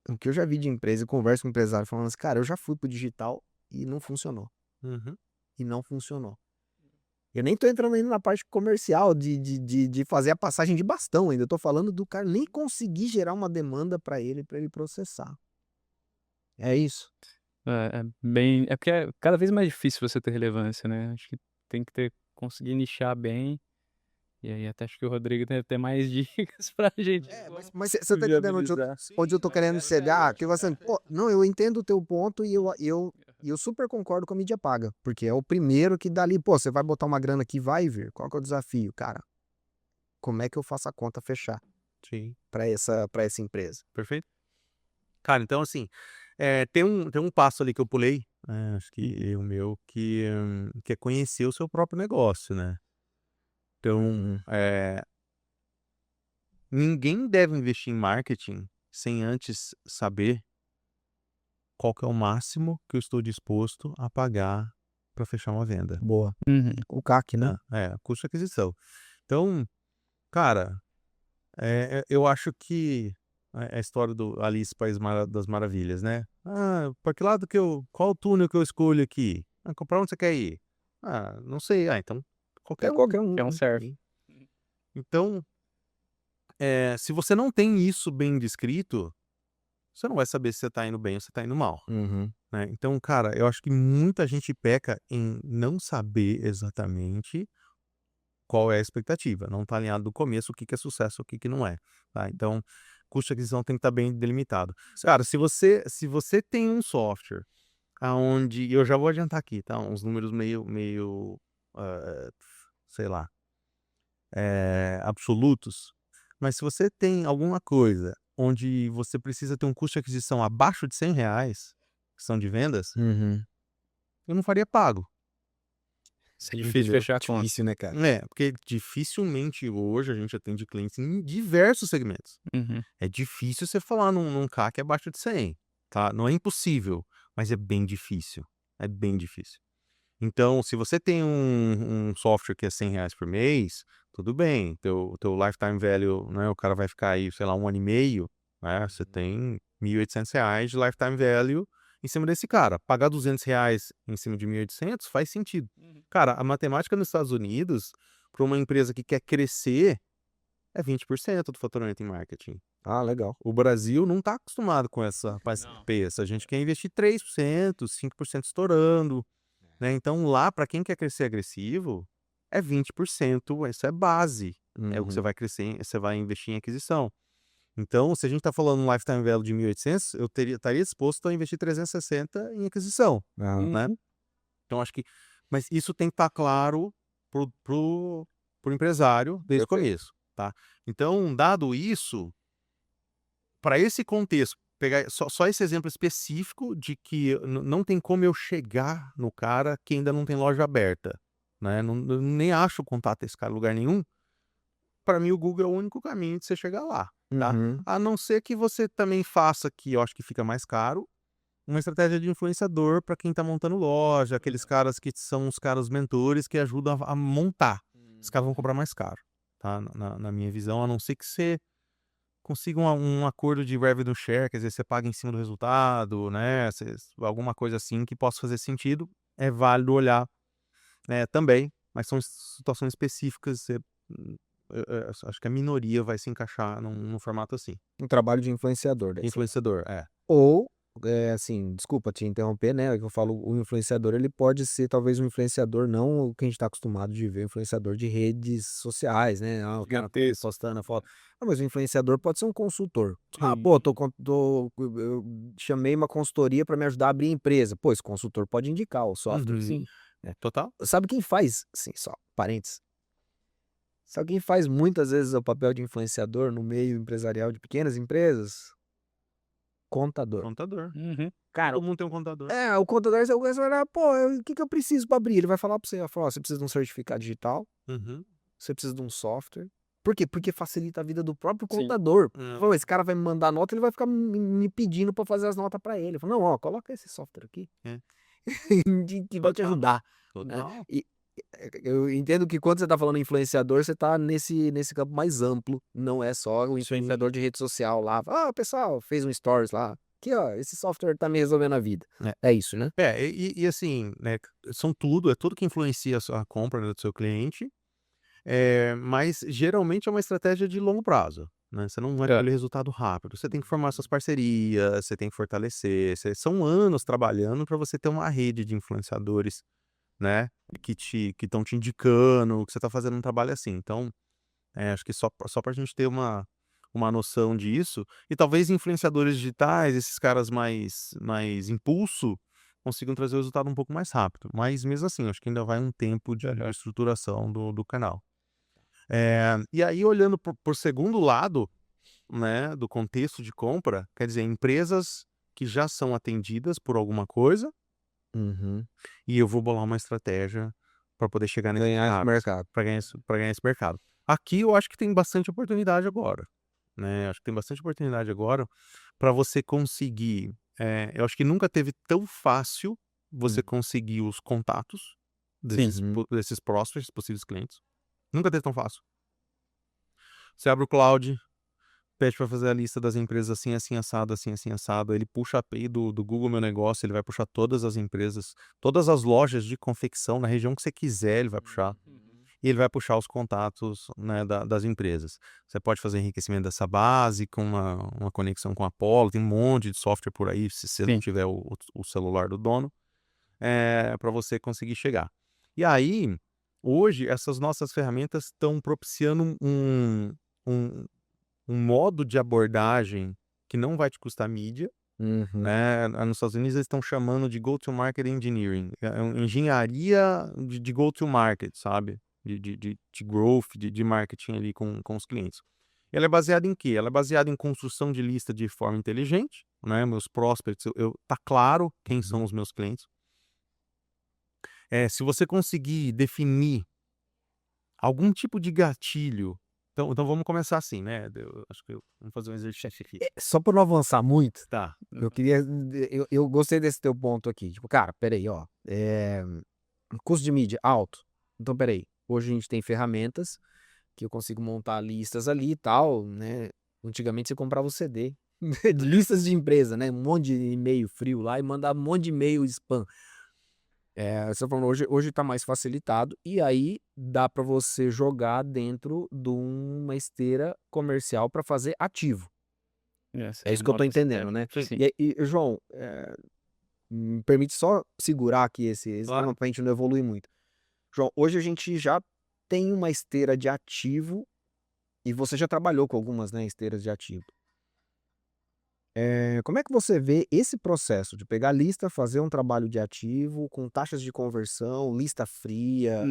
o que eu já vi de empresa, eu converso com empresário falando assim, cara, eu já fui pro digital e não funcionou. Uhum. E não funcionou. Eu nem tô entrando ainda na parte comercial de fazer a passagem de bastão ainda. Eu tô falando do cara nem conseguir gerar uma demanda para ele processar. É isso. É porque é cada vez mais difícil você ter relevância, né? Acho que tem que conseguir nichar bem. E aí até acho que o Rodrigo deve ter mais dicas pra gente Mas você tá entendendo onde eu tô querendo chegar? Que você, pô, não, eu entendo o teu ponto e eu super concordo com a mídia paga, porque é o primeiro que dá ali, pô, você vai botar uma grana aqui, vai vir. Qual que é o desafio? Cara, como é que eu faço a conta fechar Sim. para essa empresa? Perfeito. Cara, então assim, tem um passo ali que eu pulei, acho que o meu, que é conhecer o seu próprio negócio, né. Então, ninguém deve investir em marketing sem antes saber qual que é o máximo que eu estou disposto a pagar para fechar uma venda. Boa. Uhum. O CAC, né? Custo de aquisição. Então, cara, eu acho que a história do Alice País das Maravilhas, né? Pra que lado qual o túnel que eu escolho aqui? Pra onde você quer ir? Não sei. Então, qualquer um. Qualquer um. É um serve. Então, se você não tem isso bem descrito, você não vai saber se você tá indo bem ou se você tá indo mal, Uhum. né? Então, cara, eu acho que muita gente peca em não saber exatamente qual é a expectativa, não tá alinhado do começo o que é sucesso, o que não é, tá? Então, custo de aquisição tem que estar bem delimitado. Cara, se você tem um software aonde eu já vou adiantar aqui, tá? Uns números meio, ah, sei lá, absolutos, mas se você tem alguma coisa onde você precisa ter um custo de aquisição abaixo de R$ 100, que são de vendas, Uhum. eu não faria pago. Isso é difícil de Entendeu? fechar a conta. Difícil, né, cara? Porque dificilmente hoje a gente atende clientes em diversos segmentos. Uhum. É difícil você falar num CAC abaixo de 100. tá? Não é impossível, mas é bem difícil. É bem difícil. Então, se você tem um software que é R$ 100 por mês, tudo bem. Teu lifetime value, né? O cara vai ficar aí, sei lá, 1 ano e meio, né? Você tem R$ 1.800 de lifetime value em cima desse cara. Pagar R$ 200 em cima de 1.800 faz sentido. Cara, a matemática nos Estados Unidos, para uma empresa que quer crescer, é 20% do faturamento em marketing. Ah, legal. O Brasil não está acostumado com essa Não. peça. A gente quer investir 3%, 5% estourando, né? Então, lá, para quem quer crescer agressivo, é 20%, isso é base. É o que você Uhum. vai crescer, você vai investir em aquisição. Então, se a gente está falando um lifetime value de 1.800, eu estaria disposto a investir 360 em aquisição, Ah, né? Então, acho que... Mas isso tem que estar claro pro empresário desde o perfeito. começo, tá? Então, dado isso, para esse contexto, pegar só esse exemplo específico de que não tem como eu chegar no cara que ainda não tem loja aberta, né? Eu nem acho o contato desse cara em lugar nenhum. Para mim, o Google é o único caminho de você chegar lá, tá? Uhum. A não ser que você também faça, que eu acho que fica mais caro, uma estratégia de influenciador para quem está montando loja, aqueles caras que são os caras mentores que ajudam a montar. Os caras vão cobrar mais caro, tá? Na minha visão, a não ser que você consiga um acordo de revenue share, quer dizer, você paga em cima do resultado, né? Alguma coisa assim que possa fazer sentido, é válido olhar, né, também, mas são situações específicas. Acho que a minoria vai se encaixar num formato assim. Um trabalho de influenciador, daí. Influenciador, Ou, assim, desculpa te interromper, né? Que eu falo, o influenciador, ele pode ser talvez um influenciador, não o que a gente está acostumado de ver, influenciador de redes sociais, né? Ah, o cara postando a foto. Não, mas o influenciador pode ser um consultor. Ah, pô, eu chamei uma consultoria para me ajudar a abrir empresa. Pô, esse consultor pode indicar o software. Uhum. Sim. Né? Total. Sabe quem faz? Sim, só parênteses. Sabe quem faz muitas vezes o papel de influenciador no meio empresarial de pequenas empresas? Contador. Contador. Cara, Todo mundo tem um contador. o contador, você vai olhar, pô, o que eu preciso para abrir? Ele vai falar para você, vai falar, ó, você precisa de um certificado digital, Uhum. você precisa de um software. Por quê? Porque facilita a vida do próprio Sim. contador. É. Pô, esse cara vai me mandar nota, ele vai ficar me pedindo para fazer as notas para ele. Eu falo, não, ó, coloca esse software aqui, É. que vai te ajudar. Né? Total. E eu entendo que quando você tá falando influenciador, você tá nesse campo mais amplo, não é só o influenciador de rede social lá. Ah, pessoal, fez um stories lá. Aqui, ó, esse software tá me resolvendo a vida. É isso, né? E assim, né, é tudo que influencia a compra, né, do seu cliente, mas geralmente é uma estratégia de longo prazo, né? Você não vai colher resultado rápido. Você tem que formar suas parcerias, você tem que fortalecer. São anos trabalhando para você ter uma rede de influenciadores, né, que estão te indicando que você está fazendo um trabalho assim. Então, acho que só para a gente ter uma noção disso, e talvez influenciadores digitais, esses caras mais impulso, consigam trazer o resultado um pouco mais rápido. Mas mesmo assim, acho que ainda vai um tempo de estruturação do canal. E aí, olhando por segundo lado, né, do contexto de compra, quer dizer, empresas que já são atendidas por alguma coisa, Uhum. e eu vou bolar uma estratégia para poder chegar nesse Ganhar esse mercado. para ganhar esse mercado. Aqui eu acho que tem bastante oportunidade agora, né? Acho que tem bastante oportunidade agora para você conseguir. Eu acho que nunca teve tão fácil você conseguir os contatos desses, Sim. desses prospects, possíveis clientes. Nunca teve tão fácil. Você abre o cloud, pede para fazer a lista das empresas assim, assim, assado, assim, assim, assado. Ele puxa a API do Google Meu Negócio, ele vai puxar todas as empresas, todas as lojas de confecção na região que você quiser, ele vai puxar. E ele vai puxar os contatos, né, das empresas. Você pode fazer enriquecimento dessa base com uma conexão com a Apollo, tem um monte de software por aí, se você não tiver o celular do dono, para você conseguir chegar. E aí, hoje, essas nossas ferramentas estão propiciando um modo de abordagem que não vai te custar mídia, né? Nos Estados Unidos eles estão chamando de Go-to-Market Engineering, uma engenharia de go-to-market, sabe? De growth, de marketing ali com os clientes. Ela é baseada em quê? Ela é baseada em construção de lista de forma inteligente, né? Meus prospects, tá claro quem são os meus clientes. Se você conseguir definir algum tipo de gatilho Então vamos começar assim, né? Acho que vamos fazer um exercício aqui. Só para não avançar muito, Tá. eu queria. Eu gostei desse teu ponto aqui. Tipo, cara, peraí, ó. Custo de mídia alto. Então, peraí. Hoje a gente tem ferramentas que eu consigo montar listas ali e tal, né? Antigamente você comprava o CD. Listas de empresa, né? Um monte de e-mail frio lá e mandava um monte de e-mail spam. Você tá falando, hoje tá mais facilitado e aí dá para você jogar dentro de uma esteira comercial para fazer ativo. É isso que eu tô entendendo, né? Sim. E João, me permite só segurar aqui esse Claro. pra gente não evoluir muito. João, hoje a gente já tem uma esteira de ativo e você já trabalhou com algumas, né, esteiras de ativo. Como é que você vê esse processo de pegar a lista, fazer um trabalho de ativo com taxas de conversão, lista fria,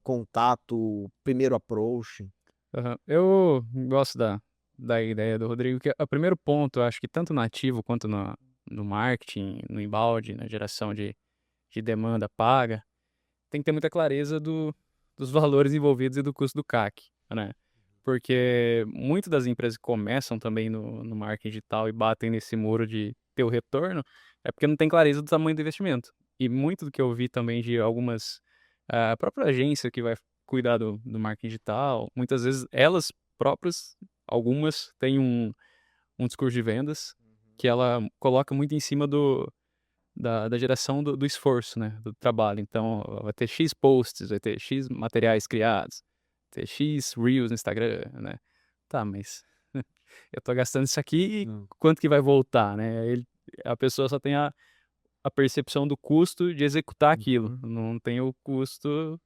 contato, primeiro approach? Aham. Eu gosto da ideia do Rodrigo, que o primeiro ponto, eu acho que tanto no ativo quanto no marketing, no inbound, na geração de demanda paga, tem que ter muita clareza dos valores envolvidos e do custo do CAC, né? Porque muitas das empresas que começam também no marketing digital e batem nesse muro de ter o retorno, é porque não tem clareza do tamanho do investimento. E muito do que eu vi também de algumas, a própria agência que vai cuidar do marketing digital, muitas vezes elas próprias, algumas têm um discurso de vendas que ela coloca muito em cima da geração do esforço, né, do trabalho. Então, vai ter X posts, vai ter X materiais criados, ter X reels no Instagram, né. Tá, mas eu tô gastando isso aqui e quanto que vai voltar, né? A pessoa só tem a percepção do custo de executar aquilo, não tem o custo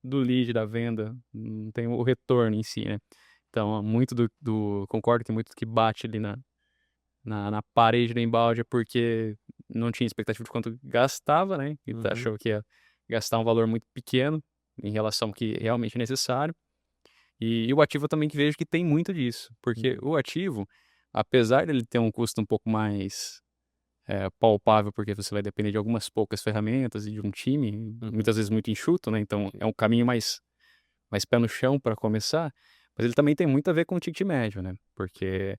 do lead, da venda, não tem o retorno em si, né. Então, muito concordo que muito do que bate ali na parede do embalde é porque não tinha expectativa de quanto gastava, né, e achou que ia gastar um valor muito pequeno em relação ao que realmente é necessário. E o ativo eu também que vejo que tem muito disso, porque o ativo, apesar dele ter um custo um pouco mais, palpável, porque você vai depender de algumas poucas ferramentas e de um time, muitas vezes muito enxuto, né, então é um caminho mais pé no chão para começar, mas ele também tem muito a ver com o ticket médio, né, porque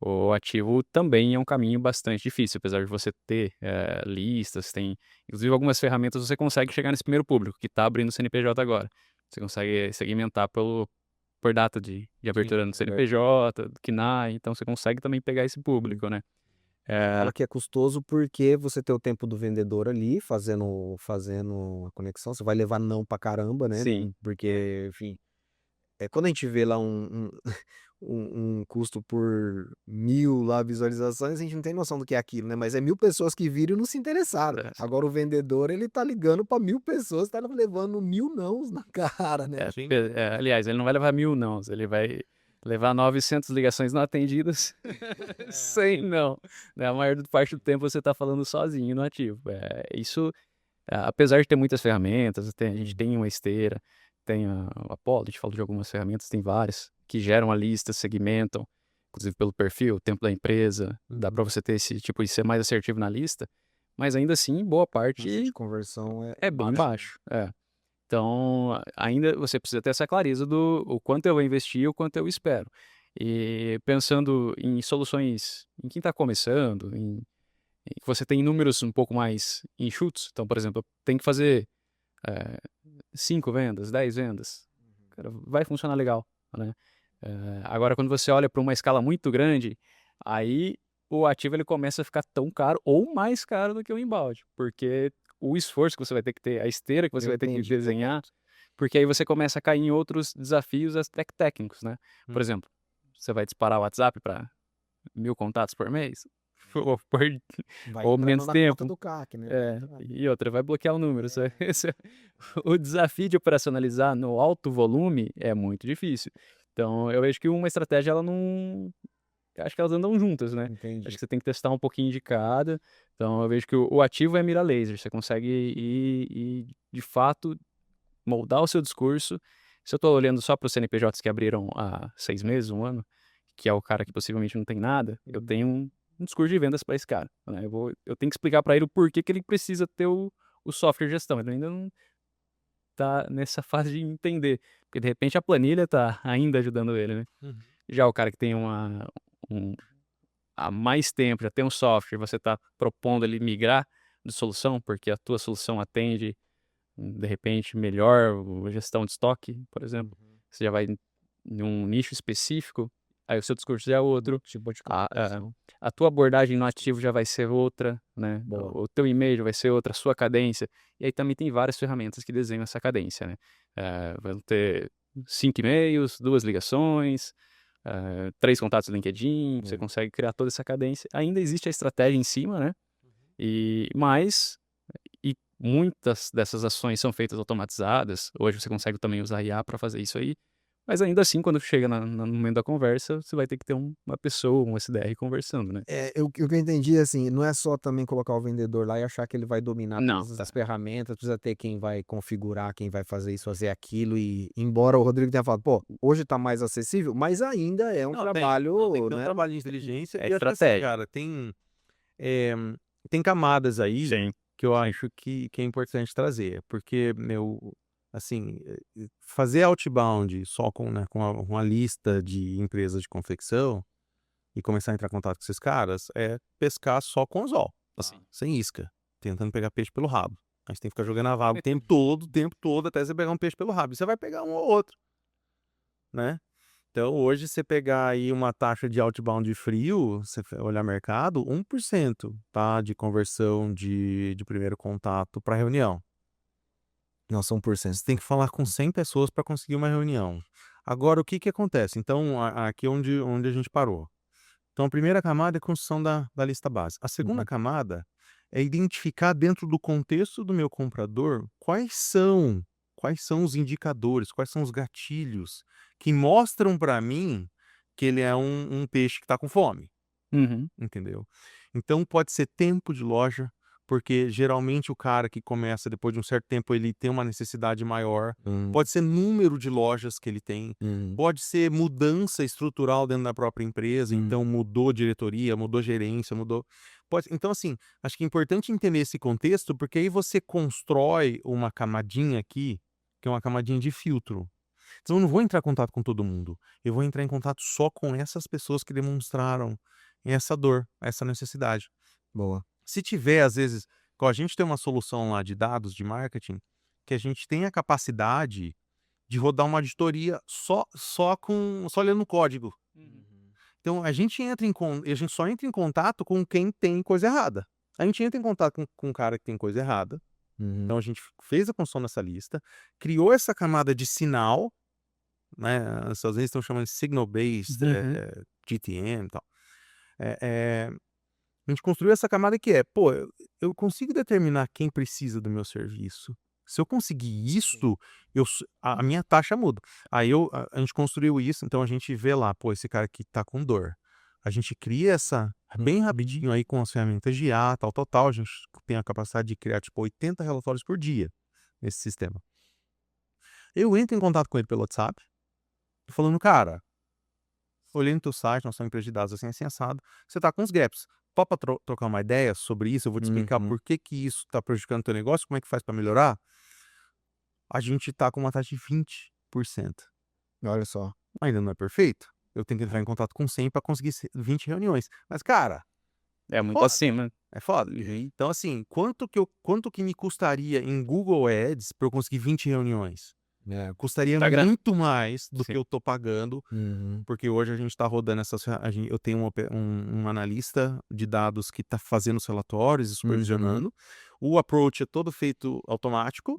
o ativo também é um caminho bastante difícil, apesar de você ter, listas, tem inclusive algumas ferramentas você consegue chegar nesse primeiro público que está abrindo o CNPJ agora. Você consegue segmentar por data de abertura no CNPJ, do CNAE, então você consegue também pegar esse público, né. Fala que é custoso porque você tem o tempo do vendedor ali fazendo a conexão, você vai levar não pra caramba, né, Sim. porque, enfim, quando a gente vê lá um custo por 1000 lá visualizações, a gente não tem noção do que é aquilo, né, mas é 1000 pessoas que viram e não se interessaram. Agora o vendedor, ele tá ligando pra 1000 pessoas, tá levando 1000 nãos na cara, né. Aliás, ele não vai levar 1000 nãos, ele vai levar 900 ligações não atendidas, 100 não, né, a maior parte do tempo você tá falando sozinho no ativo. Isso, apesar de ter muitas ferramentas, a gente tem uma esteira, tem o Apollo, a gente falou de algumas ferramentas, tem várias, que geram a lista, segmentam, inclusive pelo perfil, o tempo da empresa, dá para você ter esse tipo de ser mais assertivo na lista, mas ainda assim, boa parte De conversão é bem baixo. Então, ainda você precisa ter essa clareza do o quanto eu vou investir e o quanto eu espero. E pensando em soluções em quem está começando, em que você tem números um pouco mais enxutos, então, por exemplo, tem que fazer, 5 vendas, 10 vendas, cara, vai funcionar legal, né. Agora quando você olha para uma escala muito grande, aí o ativo ele começa a ficar tão caro ou mais caro do que o inbound, porque o esforço que você vai ter que ter, a esteira que você vai ter que desenhar, porque aí você começa a cair em outros desafios até técnicos, né. Por exemplo, você vai disparar o WhatsApp para 1000 contatos por mês? Ou menos tempo. Do CAC, né. E outra, vai bloquear o número. O desafio de operacionalizar no alto volume é muito difícil. Então, eu vejo que uma estratégia, ela não. Eu acho que elas andam juntas, né? Entendi. Acho que você tem que testar um pouquinho de cada. Então, eu vejo que o ativo é mira laser. Você consegue ir, de fato, moldar o seu discurso. Se eu estou olhando só para os CNPJs que abriram há 6 meses, 1 ano, que é o cara que possivelmente não tem nada, eu tenho um discurso de vendas para esse cara, né, eu tenho que explicar para ele o porquê que ele precisa ter o software de gestão, ele ainda tá nessa fase de entender, porque de repente a planilha tá ainda ajudando ele, né. Uhum. Já o cara que tem há mais tempo, já tem um software, você tá propondo ele migrar de solução, porque a tua solução atende, de repente, melhor a gestão de estoque, por exemplo, você já vai em um nicho específico, aí o seu discurso já é outro, Tipo de a comunicação. a tua abordagem no ativo já vai ser outra, né, Boa. o teu e-mail vai ser outra, a sua cadência, e aí também tem várias ferramentas que desenham essa cadência, né. Vão ter 5 e-mails, 2 ligações, 3 contatos no LinkedIn, você consegue criar toda essa cadência. Ainda existe a estratégia em cima, né, mas muitas dessas ações são feitas automatizadas, hoje você consegue também usar IA para fazer isso aí, mas ainda assim quando chega no momento da conversa, você vai ter que ter uma pessoa, um SDR conversando, né. O que eu entendi, assim, não é só também colocar o vendedor lá e achar que ele vai dominar Não, todas as ferramentas, precisa ter quem vai configurar, quem vai fazer isso, fazer aquilo e embora o Rodrigo tenha falado: "Pô, hoje tá mais acessível", mas ainda é um Não, trabalho, tem que ter um né. trabalho de inteligência é e acho que assim, estratégia. cara, eh, tem camadas aí Sim. que eu acho que é importante trazer, porque, assim, fazer outbound só com, né, com uma lista de empresas de confecção e começar a entrar em contato com esses caras é pescar só com anzol, Assim. sem isca, tentando pegar peixe pelo rabo. Aí você tem que ficar jogando a vaga o tempo todo, até você pegar um peixe pelo rabo. E você vai pegar um ou outro, né? Então, hoje, você pegar aí uma taxa de outbound frio, você olhar mercado, 1%, tá? De conversão de primeiro contato para reunião. Nossa, 1%. Você tem que falar com 100 pessoas para conseguir uma reunião. Agora, o que que acontece? Então, aqui onde a gente parou. Então, a primeira camada é a construção da lista base. A segunda Uhum. camada é identificar dentro do contexto do meu comprador quais são os indicadores, quais são os gatilhos que mostram para mim que ele é um peixe que está com fome, Uhum. entendeu? Então pode ser tempo de loja, porque geralmente o cara que começa depois de um certo tempo ele tem uma necessidade maior. Hum, Pode ser número de lojas que ele tem, uhum, pode ser mudança estrutural dentro da própria empresa, então mudou diretoria, mudou gerência, então assim, acho que é importante entender esse contexto, porque aí você constrói uma camadinha aqui, que é uma camadinha de filtro. Então eu não vou entrar em contato com todo mundo, eu vou entrar em contato só com essas pessoas que demonstraram essa dor, essa necessidade. boa. Se tiver, às vezes, igual a gente tem uma solução lá de dados de marketing, que a gente tem a capacidade de rodar uma auditoria só olhando o código. Uhum. Então a gente só entra em contato com quem tem coisa errada. A gente entra em contato com um cara que tem coisa errada, Uhum. então a gente fez a construção dessa lista, criou essa camada de sinal, né, às vezes estão chamando de signal based, Uhum. GTM e tal. A gente construiu essa camada que é, pô, eu consigo determinar quem precisa do meu serviço. Se eu conseguir isso, a minha taxa muda. Aí a gente construiu isso, então a gente vê lá, pô, esse cara aqui tá com dor. A gente cria essa bem rapidinho aí com as ferramentas de IA, tal, tal, tal. A gente tem a capacidade de criar, tipo, 80 relatórios por dia nesse sistema. Eu entro em contato com ele pelo WhatsApp, tô falando, cara, olhei no teu site, nós somos uma empresa de dados assim, assim, assado. Você tá com uns gaps. Topa trocar uma ideia sobre isso? Eu vou te explicar Uhum. por que que isso tá prejudicando o teu negócio, como é que faz para melhorar? A gente tá com uma taxa de 20%. Olha só. Ainda não é perfeito. Eu tenho que entrar em contato com 100 para conseguir 20 reuniões. Mas, cara, É é muito foda. acima. É foda. Uhum. Então, assim, quanto que me custaria em Google Ads para eu conseguir 20 reuniões? É. Custaria Instagram. muito mais do Sim. que eu tô pagando. Uhum. Porque hoje a gente está rodando eu tenho um analista de dados que está fazendo os relatórios e supervisionando. O approach é todo feito automático,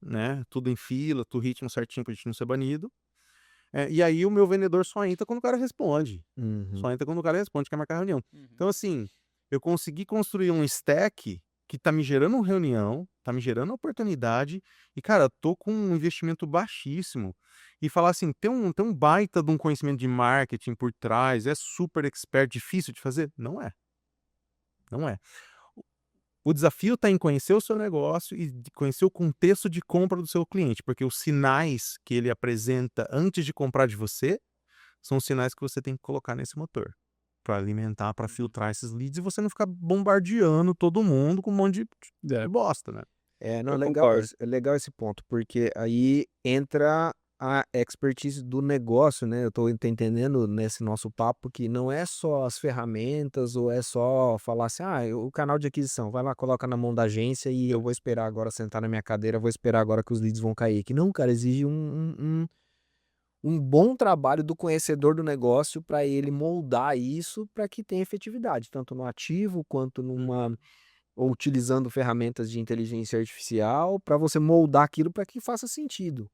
né? Tudo em fila, tudo ritmo certinho para a gente não ser banido. E aí o meu vendedor só entra quando o cara responde. Uhum. Só entra quando o cara responde, quer marcar reunião. Uhum. Então, assim, eu consegui construir um stack que tá me gerando reunião, tá me gerando oportunidade, e, cara, eu tô com um investimento baixíssimo. E falar assim, tem um baita de um conhecimento de marketing por trás, é super expert, difícil de fazer? Não é. Não é. O desafio está em conhecer o seu negócio e de conhecer o contexto de compra do seu cliente, porque os sinais que ele apresenta antes de comprar de você são os sinais que você tem que colocar nesse motor para alimentar, para filtrar esses leads e você não ficar bombardeando todo mundo com um monte de É. bosta, né? Não, Eu legal, concordo. é legal esse ponto, porque aí entra a expertise do negócio, né? Eu tô entendendo nesse nosso papo que não é só as ferramentas ou é só falar assim, o canal de aquisição, vai lá, coloca na mão da agência e eu vou esperar agora sentar na minha cadeira, vou esperar agora que os leads vão cair. Que não, cara, exige um bom trabalho do conhecedor do negócio para ele moldar isso para que tenha efetividade, tanto no ativo quanto ou utilizando ferramentas de inteligência artificial para você moldar aquilo para que faça sentido.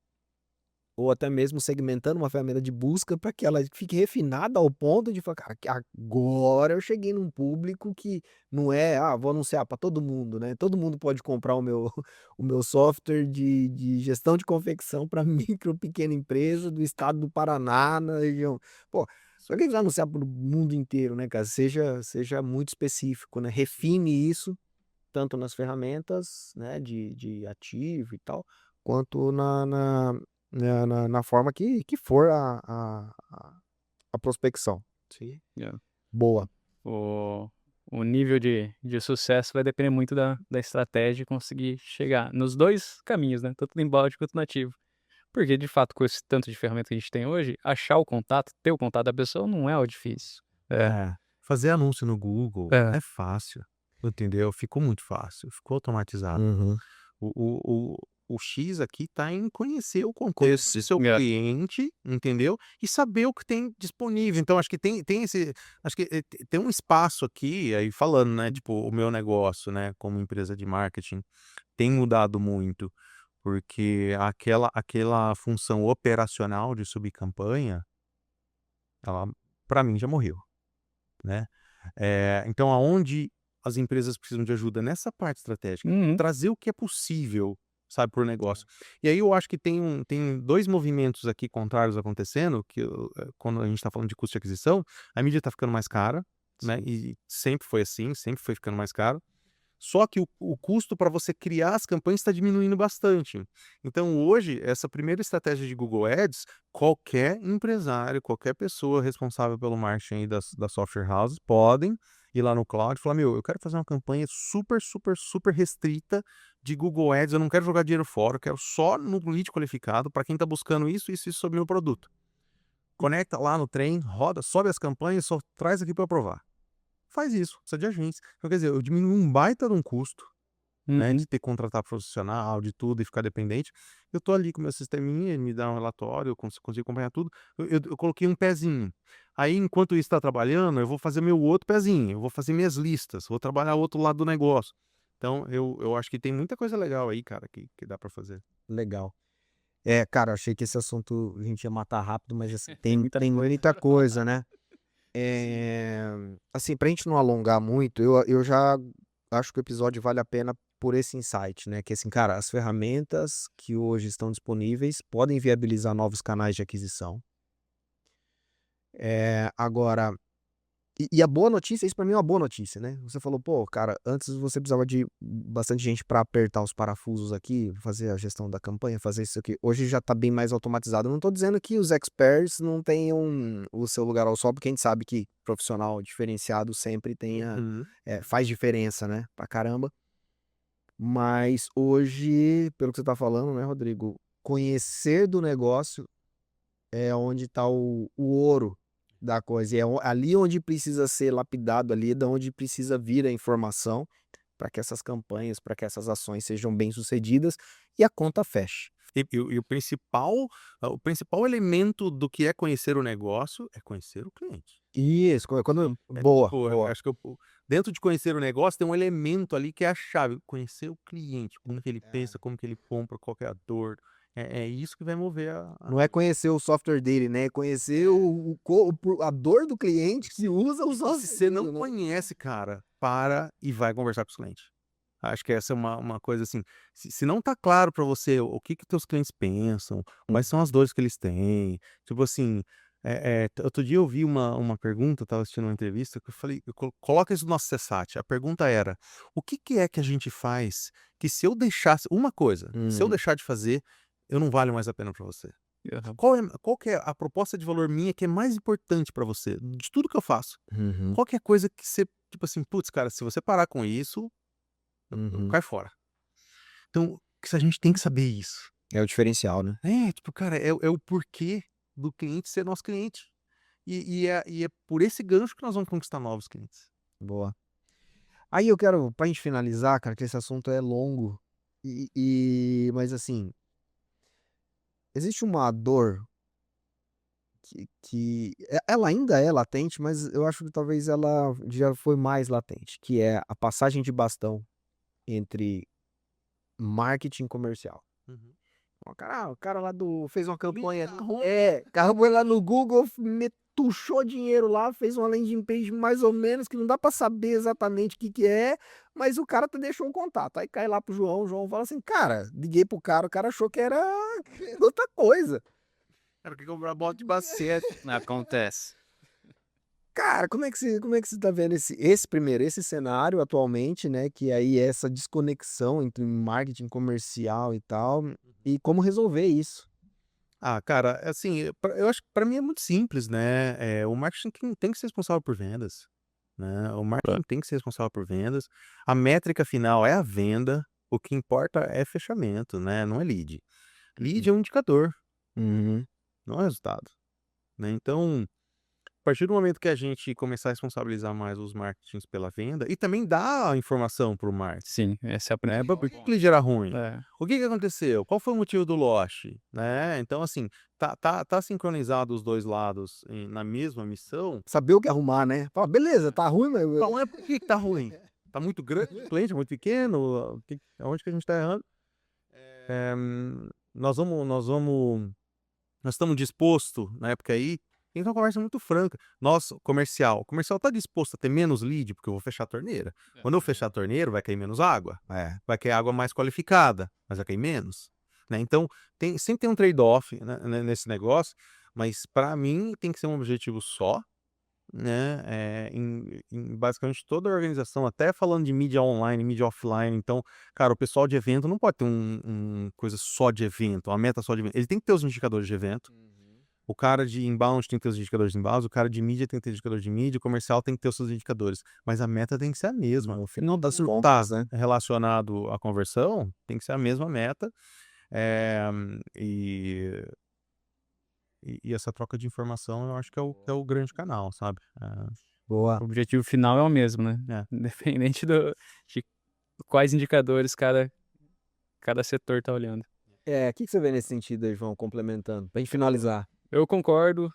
Ou até mesmo segmentando uma ferramenta de busca para que ela fique refinada ao ponto de falar, cara, que agora eu cheguei num público que não é, vou anunciar para todo mundo, né? Todo mundo pode comprar o meu software de gestão de confecção para micro, pequena empresa do estado do Paraná, na região. Pô, só que a gente vai anunciar para o mundo inteiro, né, cara? Seja muito específico, né? Refine isso tanto nas ferramentas, né, de ativo e tal, quanto na forma que for a prospecção. Sim. É. Boa. O nível de sucesso vai depender muito da estratégia e conseguir chegar nos dois caminhos, né? Tanto no inbound quanto no ativo. Porque, de fato, com esse tanto de ferramenta que a gente tem hoje, achar o contato, ter o contato da pessoa não é o difícil. Fazer anúncio no Google É. é fácil, entendeu? Ficou muito fácil, ficou automatizado. Uhum. O X aqui tá em conhecer o contexto do seu É. cliente, entendeu? E saber o que tem disponível. Então, acho que tem esse. Acho que tem um espaço aqui, aí falando, né? Tipo, o meu negócio, né? Como empresa de marketing, tem mudado muito, porque aquela função operacional de subir campanha, ela, para mim, já morreu, né? Então, aonde as empresas precisam de ajuda nessa parte estratégica, Uhum. trazer o que é possível, sabe, por negócio. E aí eu acho que tem dois movimentos aqui contrários acontecendo, que quando a gente está falando de custo de aquisição, a mídia está ficando mais cara, né? E sempre foi assim, sempre foi ficando mais caro. Só que o custo para você criar as campanhas está diminuindo bastante. Então, hoje, essa primeira estratégia de Google Ads, qualquer empresário, qualquer pessoa responsável pelo marketing aí das software houses podem ir lá no cloud e falar: meu, eu quero fazer uma campanha super, super, super restrita de Google Ads, eu não quero jogar dinheiro fora, eu quero só no lead qualificado para quem está buscando isso sobre o meu produto. Conecta lá no trem, roda, sobe as campanhas, só traz aqui para eu provar. Faz isso, precisa de agência. Então, quer dizer, eu diminuo um baita de um custo, né, de Uhum. ter que contratar profissional, de tudo e ficar dependente. Eu tô ali com o meu sisteminha, ele me dá um relatório, eu consigo acompanhar tudo. Eu coloquei um pezinho. Aí, enquanto isso está trabalhando, eu vou fazer meu outro pezinho, eu vou fazer minhas listas, vou trabalhar o outro lado do negócio. Então, eu acho que tem muita coisa legal aí, cara, que dá para fazer. Legal. Cara, achei que esse assunto a gente ia matar rápido, mas assim, Tem tem, muita tem coisa. muita coisa, né? Assim, pra gente não alongar muito, eu já acho que o episódio vale a pena por esse insight, né? Que assim, cara, as ferramentas que hoje estão disponíveis podem viabilizar novos canais de aquisição. Agora, e a boa notícia, isso pra mim é uma boa notícia, né? Você falou, pô, cara, antes você precisava de bastante gente pra apertar os parafusos aqui, fazer a gestão da campanha, fazer isso aqui. Hoje já tá bem mais automatizado. Eu não tô dizendo que os experts não tenham o seu lugar ao sol, porque a gente sabe que profissional diferenciado sempre faz diferença, né? Pra caramba. Mas hoje, pelo que você tá falando, né, Rodrigo, conhecer do negócio é onde tá o ouro da coisa. E é ali onde precisa ser lapidado, ali é de onde precisa vir a informação para que essas campanhas, para que essas ações sejam bem-sucedidas e a conta feche. E o principal elemento do que é conhecer o negócio é conhecer o cliente. Isso, quando É, boa, tipo, boa. acho que dentro de conhecer o negócio tem um elemento ali que é a chave, conhecer o cliente, como que ele pensa, como que ele compra, qual que é a dor. É isso que vai mover Não é conhecer o software dele, né? É conhecer a dor do cliente que usa o E software se você não dele, né? conhece, cara, para e vai conversar com os clientes. Acho que essa é uma coisa assim, se não tá claro para você o que teus clientes pensam, quais são as dores que eles têm, tipo assim, outro dia eu vi uma pergunta, estava assistindo uma entrevista, que eu falei, coloca isso no nosso CSAT, a pergunta era, o que é que a gente faz que se eu deixasse, uma coisa, se eu Uhum. deixar de fazer, eu não valho mais a pena para você? Aham. Qual que é a proposta de valor minha que é mais importante para você, de tudo que eu faço? Uhum. Qual que é a coisa que você, tipo assim, putz, cara, se você parar com isso, Uhum. cai fora. Então, a gente tem que saber isso. É o diferencial, né? Tipo, cara, é o porquê do cliente ser nosso cliente. E é por esse gancho que nós vamos conquistar novos clientes. Boa. Aí eu quero, pra gente finalizar, cara, que esse assunto é longo, mas assim, existe uma dor ela ainda é latente, mas eu acho que talvez ela já foi mais latente, que é a passagem de bastão entre marketing comercial. Uhum. O cara lá fez uma campanha, campanha lá no Google, metuchou dinheiro lá, fez uma landing page mais ou menos, que não dá pra saber exatamente o que é, mas o cara deixou um contato. Aí cai lá pro João, o João fala assim, cara, liguei pro cara, o cara achou que era outra coisa. Era que comprar bola de basquete. Acontece. Cara, como é que você tá vendo esse cenário atualmente, né? Que aí é essa desconexão entre marketing comercial e tal, e como resolver isso? Cara, assim, eu acho que para mim é muito simples, né? O marketing tem que ser responsável por vendas, né? O marketing tem que ser responsável por vendas. A métrica final é a venda. O que importa é fechamento, né? Não é lead. Lead é um indicador, Uhum. não é resultado, né? Então, a partir do momento que a gente começar a responsabilizar mais os marketings pela venda e também dar a informação para o marketing, Sim, essa é a né? principal Por que o lead era ruim? É. O que aconteceu? Qual foi o motivo do loss, né? Então, assim, tá sincronizado os dois lados na mesma missão. Saber o que arrumar, né? Fala, beleza, tá ruim, mas Não é por que tá ruim. Tá muito grande o cliente, muito pequeno, onde que a gente tá errando? Nós estamos dispostos, na época aí, tem uma conversa muito franca. O comercial tá disposto a ter menos lead, porque eu vou fechar a torneira. Quando eu fechar a torneira, vai cair menos água. Vai cair água mais qualificada, mas vai cair menos, né? Então, sempre tem um trade-off, né, nesse negócio, mas para mim tem que ser um objetivo só, né? Em basicamente toda a organização, até falando de mídia online, mídia offline. Então, cara, o pessoal de evento não pode ter um coisa só de evento, uma meta só de evento. Ele tem que ter os indicadores de evento. O cara de inbound tem que ter os indicadores de inbound, o cara de mídia tem que ter indicador de mídia, o comercial tem que ter os seus indicadores. Mas a meta tem que ser a mesma. no final das Não contas, tá né? relacionado à conversão, tem que ser a mesma meta. E essa troca de informação eu acho que é o grande canal, sabe? Boa. O objetivo final é o mesmo, né? Independente de quais indicadores cada setor tá olhando. O que você vê nesse sentido aí, João, complementando, pra gente finalizar? Eu concordo.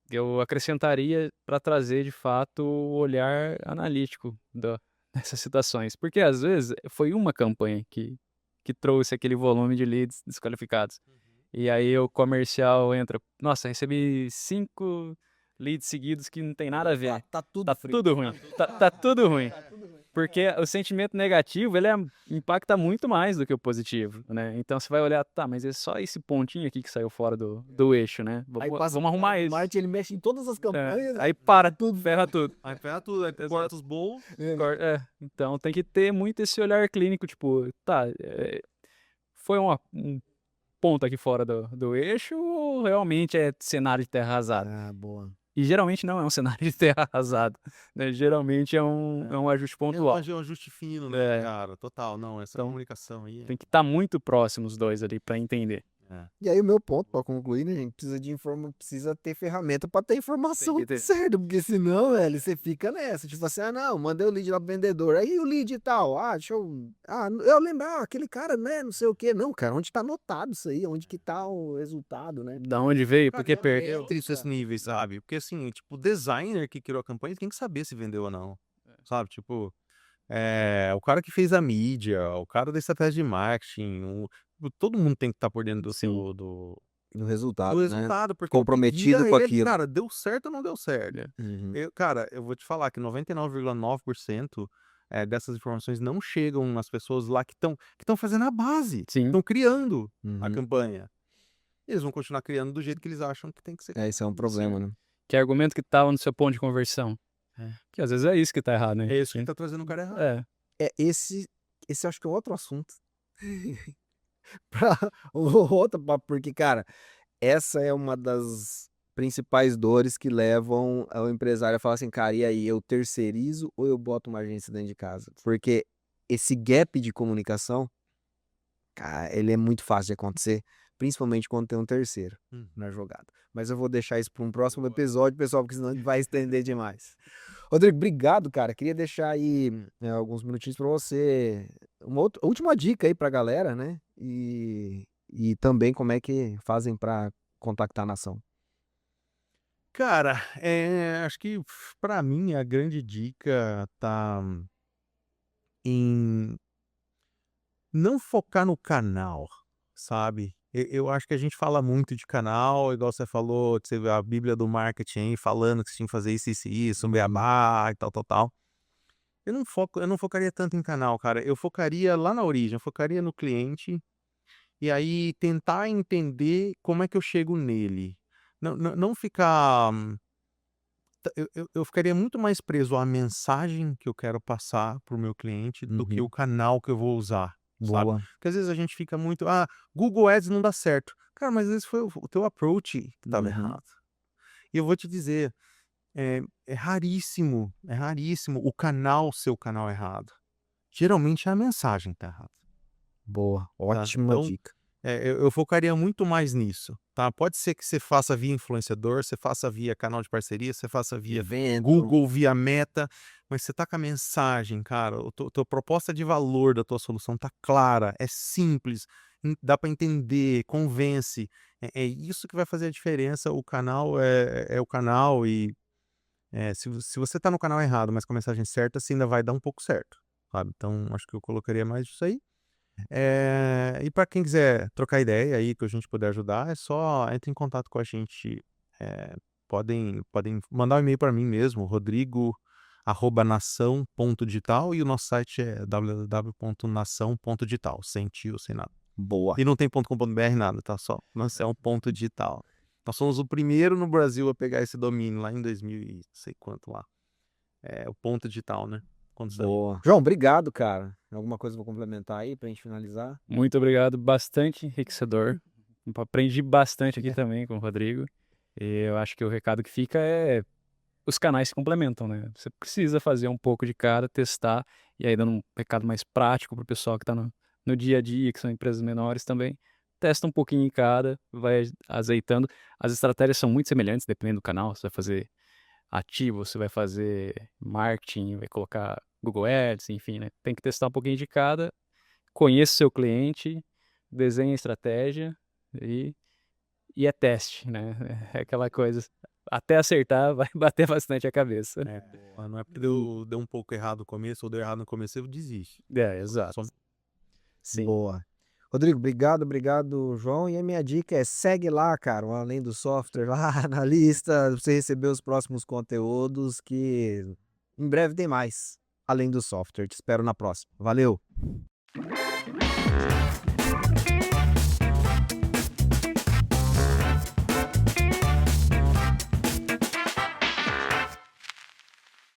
Eu acrescentaria para trazer, de fato, o olhar analítico dessas situações. Porque, às vezes, foi uma campanha que trouxe aquele volume de leads desqualificados. E aí o comercial entra, nossa, recebi 5 leads seguidos que não tem nada a ver. Tá tudo Tá tudo ruim. Tá tudo ruim. Porque o sentimento negativo, ele impacta muito mais do que o positivo, né? Então você vai olhar, tá, mas é só esse pontinho aqui que saiu fora do eixo, né? Vamos arrumar isso. Marketing, ele mexe em todas as campanhas. Aí para tudo, ferra tudo. Aí ferra tudo, aí corta os bons. Então tem que ter muito esse olhar clínico, tipo, tá, foi um ponto aqui fora do eixo ou realmente é cenário de terra arrasada? Boa. E geralmente não é um cenário de terra arrasada, né? Geralmente é um ajuste pontual. É um ajuste fino, né, cara? Total, não, essa comunicação aí. Tem que estar muito próximo os dois ali para entender. E aí o meu ponto, para concluir, né, gente, precisa ter ferramenta para ter informação certa, porque senão, velho, você fica nessa, tipo assim, não, mandei o lead lá pro vendedor, aí o lead e tal, eu lembro, aquele cara, né, não sei o quê, não, cara, onde tá anotado isso aí, onde que tá o resultado, né? Da onde veio, porque perdeu. Entre esses níveis, sabe? Porque assim, tipo, o designer que criou a campanha tem que saber se vendeu ou não, sabe? Tipo, o cara que fez a mídia, o cara da estratégia de marketing, todo mundo tem que estar por dentro do resultado, resultado, porque comprometido com aquilo. Cara, deu certo ou não deu certo? Cara, eu vou te falar que 99,9% dessas informações não chegam nas pessoas lá que estão fazendo a base, estão criando a campanha. Eles vão continuar criando do jeito que eles acham que tem que ser. Esse é um problema, né? Que argumento que tava no seu ponto de conversão? Que às vezes é isso que tá errado, né? É isso que tá trazendo o cara errado. Esse acho que é outro assunto. Porque, cara, essa é uma das principais dores que levam o empresário a falar assim, cara, e aí, eu terceirizo ou eu boto uma agência dentro de casa? Porque esse gap de comunicação Cara, ele é muito fácil de acontecer, principalmente quando tem um terceiro na jogada. Mas eu vou deixar isso para um próximo episódio, pessoal, porque senão vai estender demais. Rodrigo, obrigado, cara. Queria deixar aí alguns minutinhos para você. Uma última dica aí pra galera, né? E também como é que fazem para contactar a nação. Cara, acho que pra mim a grande dica tá em não focar no canal, sabe? Eu acho que a gente fala muito de canal, igual você falou, você vê a Bíblia do marketing aí falando que você tinha que fazer isso, um beabá e tal, tal, tal. Eu não focaria tanto em canal, cara. Eu focaria lá na origem, eu focaria no cliente e aí tentar entender como é que eu chego nele. Não ficar. Eu ficaria muito mais preso à mensagem que eu quero passar para o meu cliente do que o canal que eu vou usar, sabe? Boa. Porque às vezes a gente fica muito, Google Ads não dá certo. Cara, mas às vezes foi o teu approach que estava errado. E eu vou te dizer, é raríssimo o seu canal errado. Geralmente é a mensagem que tá errada, Boa. tá? Ótima Então, dica. eu focaria muito mais nisso, tá? Pode ser que você faça via influenciador, você faça via canal de parceria, você faça via Evento. Google, via Meta, mas você tá com a mensagem, cara, tua proposta de valor da tua solução tá clara, é simples, dá para entender, convence. É isso que vai fazer a diferença. O canal é o canal e se você tá no canal errado, mas com a mensagem certa, você ainda vai dar um pouco certo, sabe? Então, acho que eu colocaria mais isso aí. E para quem quiser trocar ideia aí, que a gente puder ajudar, é só entre em contato com a gente. Podem mandar um e-mail para mim mesmo, rodrigo@nação.digital, e o nosso site é www.nação.digital, sem tio, sem nada. Boa. E não tem .com.br nada, tá? Só nação.digital. Nós somos o primeiro no Brasil a pegar esse domínio lá em 2000 e sei quanto lá. O ponto digital, né? Quando saiu. Boa. João, obrigado, cara. Alguma coisa pra complementar aí pra gente finalizar? Muito obrigado, bastante enriquecedor. Aprendi bastante aqui também com o Rodrigo. E eu acho que o recado que fica é os canais se complementam, né? Você precisa fazer um pouco de cada, testar, e aí dando um recado mais prático pro pessoal que tá no dia a dia, que são empresas menores também. Testa um pouquinho em cada, vai azeitando. As estratégias são muito semelhantes, dependendo do canal. Você vai fazer ativo, você vai fazer marketing, vai colocar Google Ads, enfim, né? Tem que testar um pouquinho de cada, conheça o seu cliente, desenhe a estratégia e é teste, né? É aquela coisa, até acertar vai bater bastante a cabeça. Não é porque deu um pouco errado no começo ou deu errado no começo, eu desisto. Exato. Sim. Boa. Rodrigo, obrigado, João. E a minha dica é segue lá, cara, o Além do Software lá na lista, pra você receber os próximos conteúdos que em breve tem mais. Além do Software. Te espero na próxima. Valeu!